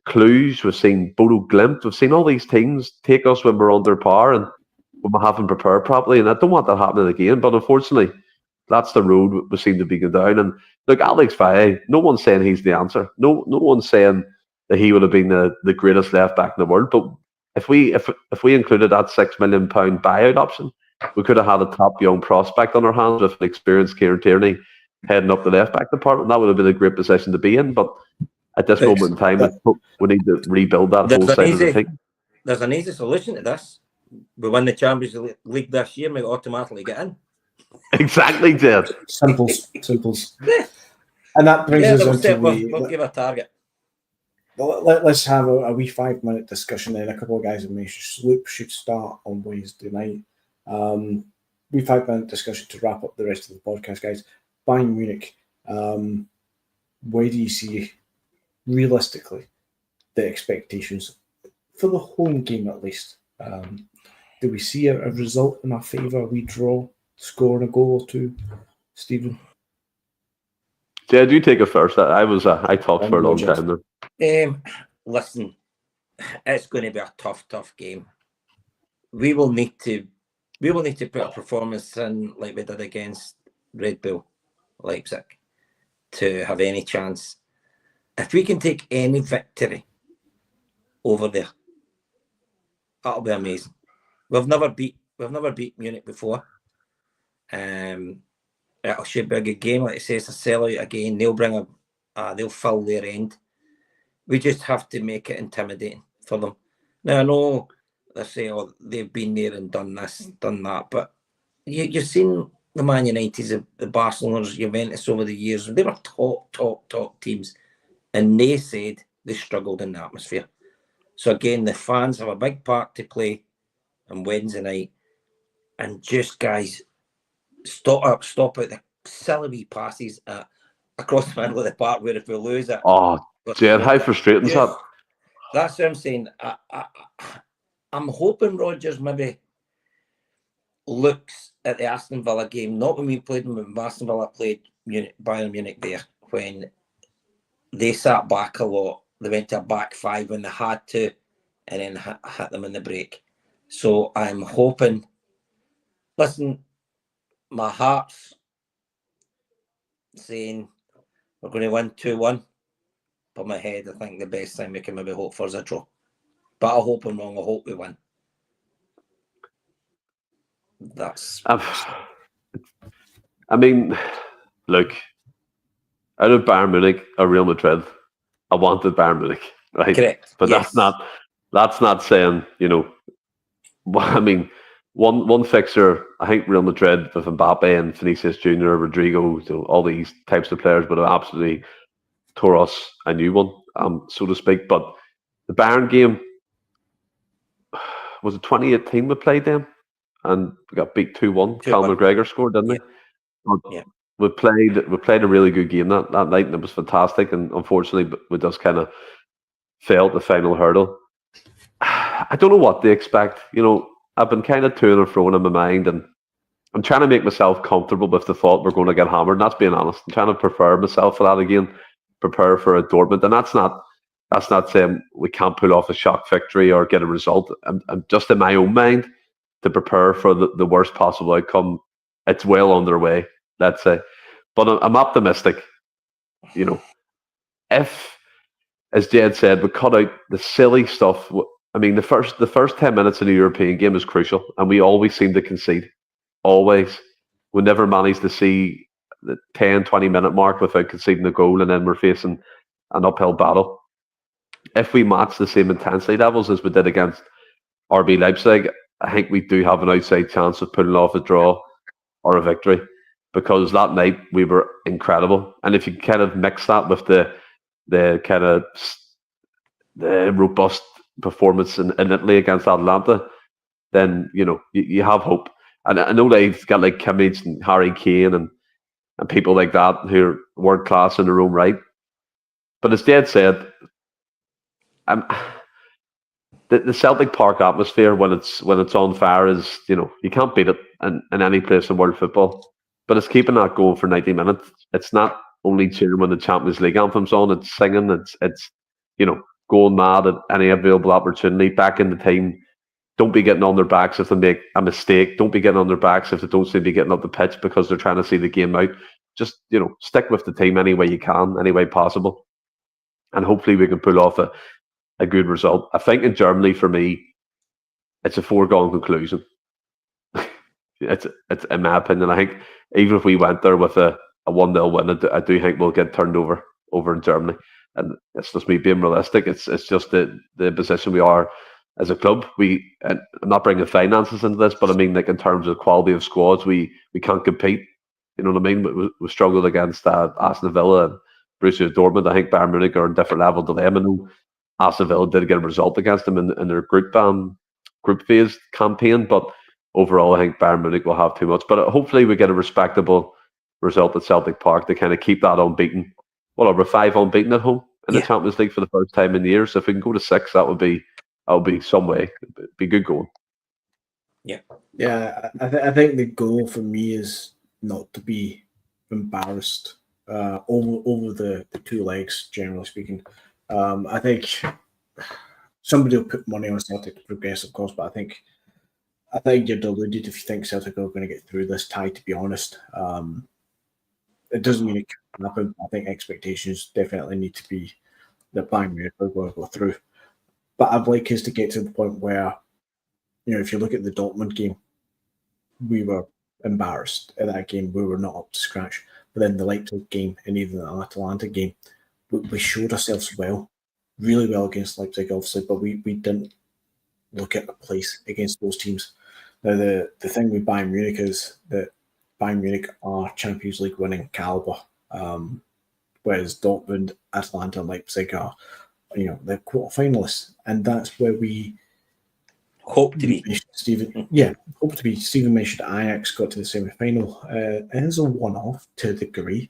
Cluj. We've seen Bodo Glimt. We've seen all these teams take us when we're under par and when we haven't prepared properly. And I don't want that happening again. But unfortunately, that's the road we seem to be going down. And look, Alex Faye, no one's saying he's the answer. No one's saying that he would have been the greatest left back in the world. But if we included that £6 million buyout option, we could have had a top young prospect on our hands with an experienced Kieran Tierney heading up the left back department. That would have been a great position to be in. But at this moment in time, we need to rebuild that whole side of the thing. There's an easy solution to this. We win the Champions League this year, we automatically get in. Exactly, Jed. Simples. And that brings us into we'll give a target. Well, let's have a wee 5-minute discussion then. A couple of guys have mentioned Sloop should start on Wednesday night. Wee 5-minute discussion to wrap up the rest of the podcast, guys. Bayern Munich, where do you see realistically the expectations for the home game at least? Do we see a result in our favour? We draw, scoring a goal or two, Stephen? Jed, you take it first. I talked for a long time there. Listen, it's going to be a tough game. We will need to put a performance in like we did against Red Bull Leipzig to have any chance. If we can take any victory over there, that'll be amazing. We've never beat Munich before. It should be a good game. Like I say, it's a sellout again. They'll fill their end. We just have to make it intimidating for them. Now I know they say, "Oh, they've been there and done this, done that," but you've seen the Man Uniteds, the Barcelona's, Juventus over the years. They were top teams, and they said they struggled in the atmosphere. So again, the fans have a big part to play on Wednesday night, and just guys, stop out the silly wee passes across the middle of the park where if we lose it. Oh, Jed, how frustrating is that? That's what I'm saying. I'm hoping Rodgers maybe looks at the Aston Villa game, not when we played them, when Aston Villa played Bayern Munich there, when they sat back a lot. They went to a back five when they had to, and then hit them in the break. So I'm hoping, listen, my heart's saying we're going to win 2-1, but my head, I think the best thing we can maybe hope for is a draw. But I hope I'm wrong. I hope we win. I mean, look, out of Bayern Munich or Real Madrid, I wanted Bayern Munich, right? Correct. But yes. that's not saying, I mean, one fixture, I think Real Madrid with Mbappe and Vinicius Jr., Rodrigo, all these types of players would have absolutely tore us a new one, so to speak. But the Bayern game, was it 2018 we played them? And we got beat 2-1. Cal McGregor scored, didn't he? Yeah. We played a really good game that night, and it was fantastic. And unfortunately, we just kind of failed the final hurdle. I don't know what they expect. I've been kind of to and fro in my mind, and I'm trying to make myself comfortable with the thought we're going to get hammered. And that's being honest. I'm trying to prepare myself for that again, prepare for a Dortmund. And that's not saying we can't pull off a shock victory or get a result. I'm just in my own mind to prepare for the worst possible outcome. It's well underway, let's say. But I'm optimistic. You know, if, as Jed said, we cut out the silly stuff. I mean, the first 10 minutes in a European game is crucial, and we always seem to concede. Always. We never manage to see the 10, 20-minute mark without conceding a goal, and then we're facing an uphill battle. If we match the same intensity levels as we did against RB Leipzig, I think we do have an outside chance of pulling off a draw or a victory, because that night we were incredible. And if you kind of mix that with the kind of the robust performance in Italy against Atalanta, then you have hope. And I know they've got like Kimmich and Harry Kane and people like that who are world class in their own right. But as Dad said, the Celtic Park atmosphere when it's on fire is, you can't beat it in any place in world football. But it's keeping that going for 90 minutes. It's not only cheering when the Champions League anthem's on. It's singing. It's going mad at any available opportunity, back in the team. Don't be getting on their backs if they make a mistake. Don't be getting on their backs if they don't seem to be getting up the pitch because they're trying to see the game out. Just, stick with the team any way you can, any way possible. And hopefully we can pull off a good result. I think in Germany, for me, it's a foregone conclusion. It's in my opinion. I think even if we went there with a 1-0 win, I do think we'll get turned over in Germany. And it's just me being realistic. It's just the position we are as a club. I'm not bringing finances into this, but I mean, like, in terms of quality of squads, we can't compete. You know what I mean? We struggled against Aston Villa and Borussia Dortmund. I think Bayern Munich are on a different level to them. And Aston Villa did get a result against them in their group phase campaign, but overall, I think Bayern Munich will have too much. But hopefully, we get a respectable result at Celtic Park to kind of keep that unbeaten. Well, we're 5 unbeaten at home in the Champions League for the first time in years. So if we can go to 6, that would be some way. It'd be good going. Yeah. I think the goal for me is not to be embarrassed over the 2 legs, generally speaking. I think somebody will put money on Celtic to progress, of course, but I think you're deluded if you think Celtic are going to get through this tie, to be honest. It doesn't mean it can happen. I think expectations definitely need to be that Bayern Munich are going to go through. But I'd like us to get to the point where, if you look at the Dortmund game, we were embarrassed at that game. We were not up to scratch. But then the Leipzig game and even the Atalanta game, we showed ourselves really well against Leipzig, obviously, but we didn't look at a place against those teams. Now, the thing with Bayern Munich is that Bayern Munich are Champions League winning caliber, whereas Dortmund, Atalanta, and Leipzig are, they're quarterfinalists, and that's where we hope to be. Hope to be. Stephen mentioned Ajax got to the semi-final. It is a one-off to a degree,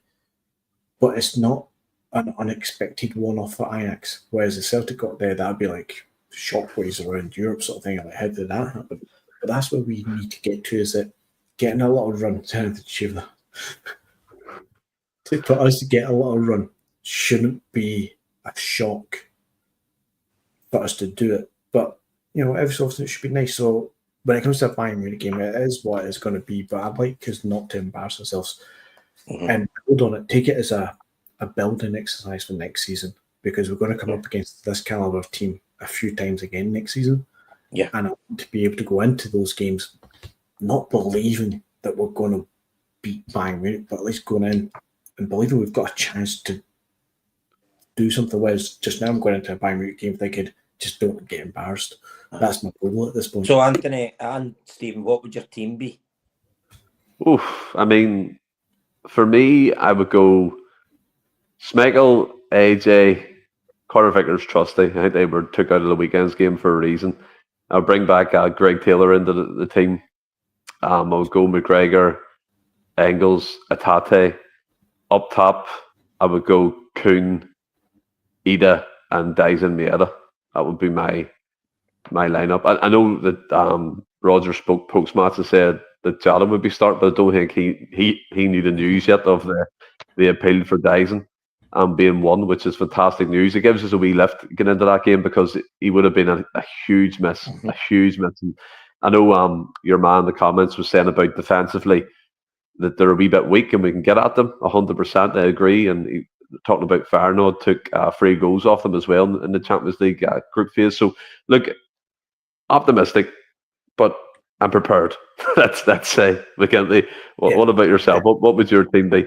but it's not an unexpected one-off for Ajax. Whereas if Celtic got there, that'd be like shockwaves around Europe sort of thing. Like, how did that happen? But that's where we need to get to, is that getting a lot of run for us to get a lot of run shouldn't be a shock for us to do it. But every so often it should be nice. So when it comes to a Bayern Munich game, it is what it's going to be. But I'd like us not to embarrass ourselves and build on it. Take it as a building exercise for next season, because we're going to come up against this caliber of team a few times again next season. Yeah. And I want to be able to go into those games not believing that we're going to beat Bayern Munich, but at least going in and believing we've got a chance to do something. Whereas just now I'm going into a Bayern Munich game thinking, just don't get embarrassed. That's my goal at this point. So, Anthony and Stephen, what would your team be? I mean, for me, I would go Schmeichel, AJ, Carter Vickers, Trusty. I think they were took out of the weekend's game for a reason. I'll bring back Greg Taylor into the team. I'll go McGregor, Engels, Atate. Up top, I would go Kuhn, Ida, and Dyson Maeda. That would be my lineup. I know that Roger spoke post-match and said that Jada would be starting, but I don't think he knew the news yet of the appeal for Dyson being won, which is fantastic news. It gives us a wee lift getting into that game because he would have been a huge miss, a huge miss. And I know your man in the comments was saying about defensively that they're a wee bit weak and we can get at them 100%. I agree. And talking about Feyenoord took 3 goals off them as well in the Champions League group phase. So look, optimistic, but I'm prepared. Let's say, McKenzie. What about yourself? What would your team be?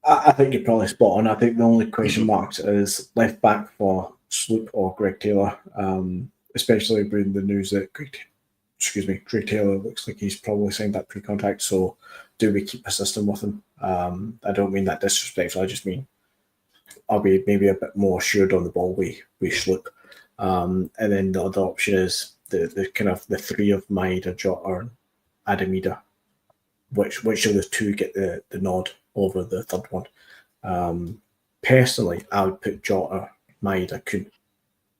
I think you're probably spot on. I think the only question marks is left back for Sloop or Greg Taylor, especially with the news that Greg Taylor looks like he's probably signed that pre-contract. So do we keep persisting with him? I don't mean that disrespectful. I just mean I'll be maybe a bit more assured on the ball we Sloop. And then the other option is the kind of the 3 of Maeda, Jota, and Adamida. Which of the 2 get the nod over the third one? Personally, I would put Jota, Maeda,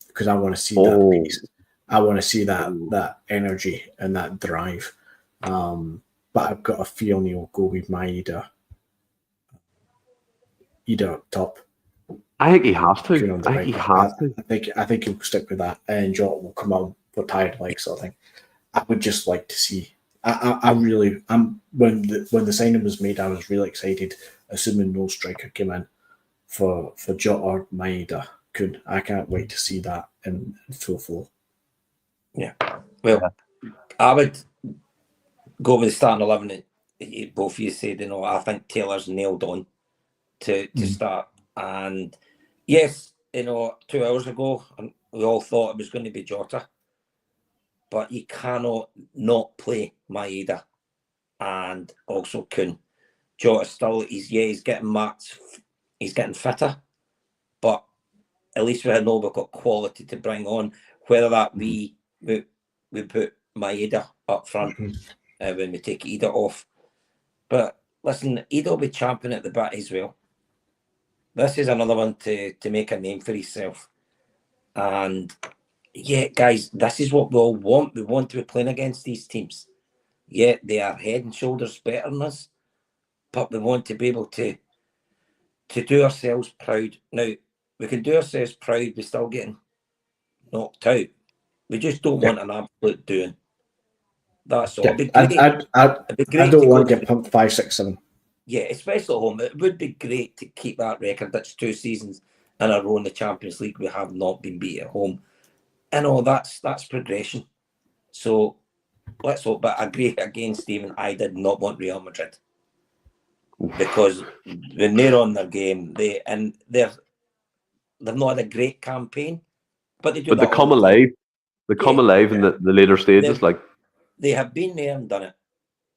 because I want to see that pace. I want to see that energy and that drive. But I've got a feeling he'll go with Maeda either up top. I think he has to. I think he'll stick with that, and Jota will come out for tired legs sort of thing. I would just like to see. When the signing was made, I was really excited, assuming no striker came in for Jota or Maeda. I can't wait to see that in full flow. Yeah, well, I would go with the starting 11. Both of you said, I think Taylor's nailed on to start. And yes, 2 hours ago, we all thought it was going to be Jota. But you cannot not play Maeda and also Kuhn. Jota still, he's getting marked, he's getting fitter, but at least we know we've got quality to bring on. Whether that we put Maeda up front when we take Ida off. But listen, Ida will be champion at the bat as well. This is another one to make a name for himself. And yeah, guys, this is what we all want. We want to be playing against these teams. Yeah, they are head and shoulders better than us, but we want to be able to do ourselves proud. Now, we can do ourselves proud by still getting knocked out. We just don't want an absolute doing. That's all. I don't want to get pumped 5, 6, 7. Yeah, especially at home. It would be great to keep that record. That's 2 seasons in a row in the Champions League. We have not been beat at home. That's progression. So let's hope. But I agree again, Stephen. I did not want Real Madrid because when they're on their game, they've not had a great campaign, but they do. But they come alive. They come alive in the later stages. They have been there and done it.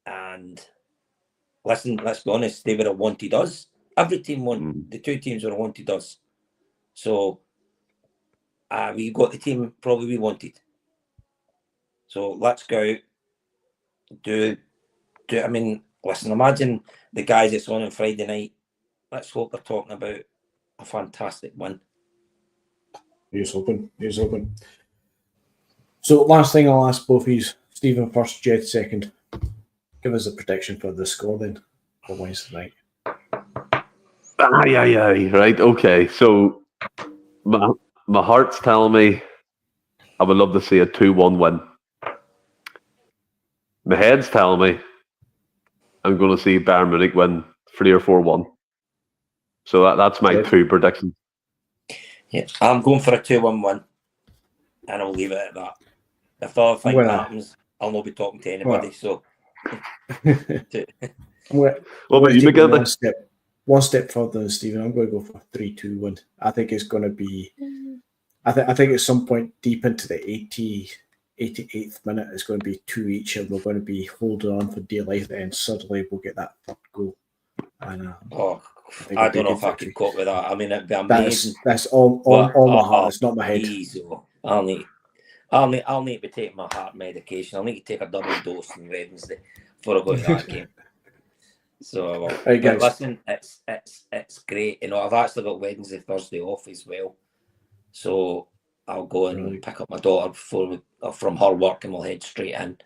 And listen, let's be honest. They would have wanted us. Every team won. The 2 teams would have wanted us. So. We got the team probably we wanted. So let's go do. I mean, listen, imagine the guys that's on Friday night. Let's hope they're talking about a fantastic win. Here's hoping. So last thing I'll ask both of you, Stephen first, Jed second. Give us a prediction for the score then for Wednesday night. Aye. Right, okay. So my heart's telling me I would love to see a 2-1 win. My head's telling me I'm going to see Bayern Munich win 3 or 4-1. So that's my 2 predictions. Yeah, I'm going for a 2-1 win, and I'll leave it at that. If the other thing happens, I'll not be talking to anybody. So, what about you, McGinley? One step further than Stephen. I'm going to go for 3-2 win. I think it's going to be. I think at some point deep into the 88th minute, it's going to be 2 each, and we're going to be holding on for dear life, and suddenly we'll get that 3rd goal. And I don't know if I could cope with that. I mean, it'd be amazing. That's all my heart. It's not my head. I'll need to take my heart medication. I'll need to take a double dose on Wednesday before I go to that game. So, listen, it's great. I've actually got Wednesday, Thursday off as well. So I'll go and pick up my daughter from her work, and we'll head straight in.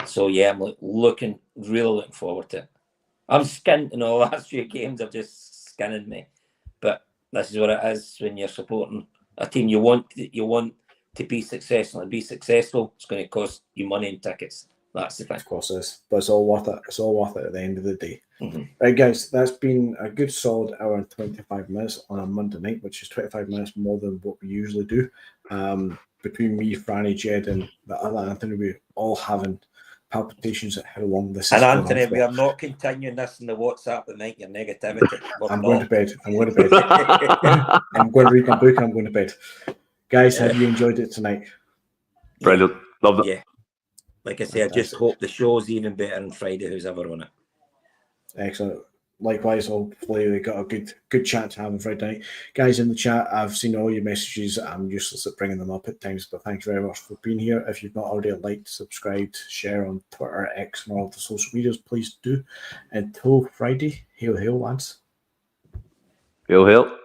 So yeah, I'm really looking forward to it. I'm skinned in the last few games. I've just skinned me, but this is what it is when you're supporting a team. You want to be successful, and be successful. It's going to cost you money and tickets. That's the thing. Of course it is, but it's all worth it. It's all worth it at the end of the day. Mm-hmm. Right, guys, that's been a good solid hour and 25 minutes on a Monday night, which is 25 minutes more than what we usually do. Between me, Franny, Jed, and the other Anthony, we're all having palpitations at how long this is And going Anthony, on for. we are not continuing this in the WhatsApp at night. Your negativity. I'm going to bed. I'm going to bed. I'm going to read my book and I'm going to bed. Guys, have you enjoyed it tonight? Brilliant. Loved it. Yeah. Like I say, I just hope the show's even better on Friday, who's ever on it. Excellent. Likewise, hopefully we got a good chat to have on Friday night. Guys in the chat, I've seen all your messages. I'm useless at bringing them up at times, but thanks very much for being here. If you've not already liked, subscribed, share on Twitter, X, and all the social medias, please do. Until Friday, hail, lads. Hail.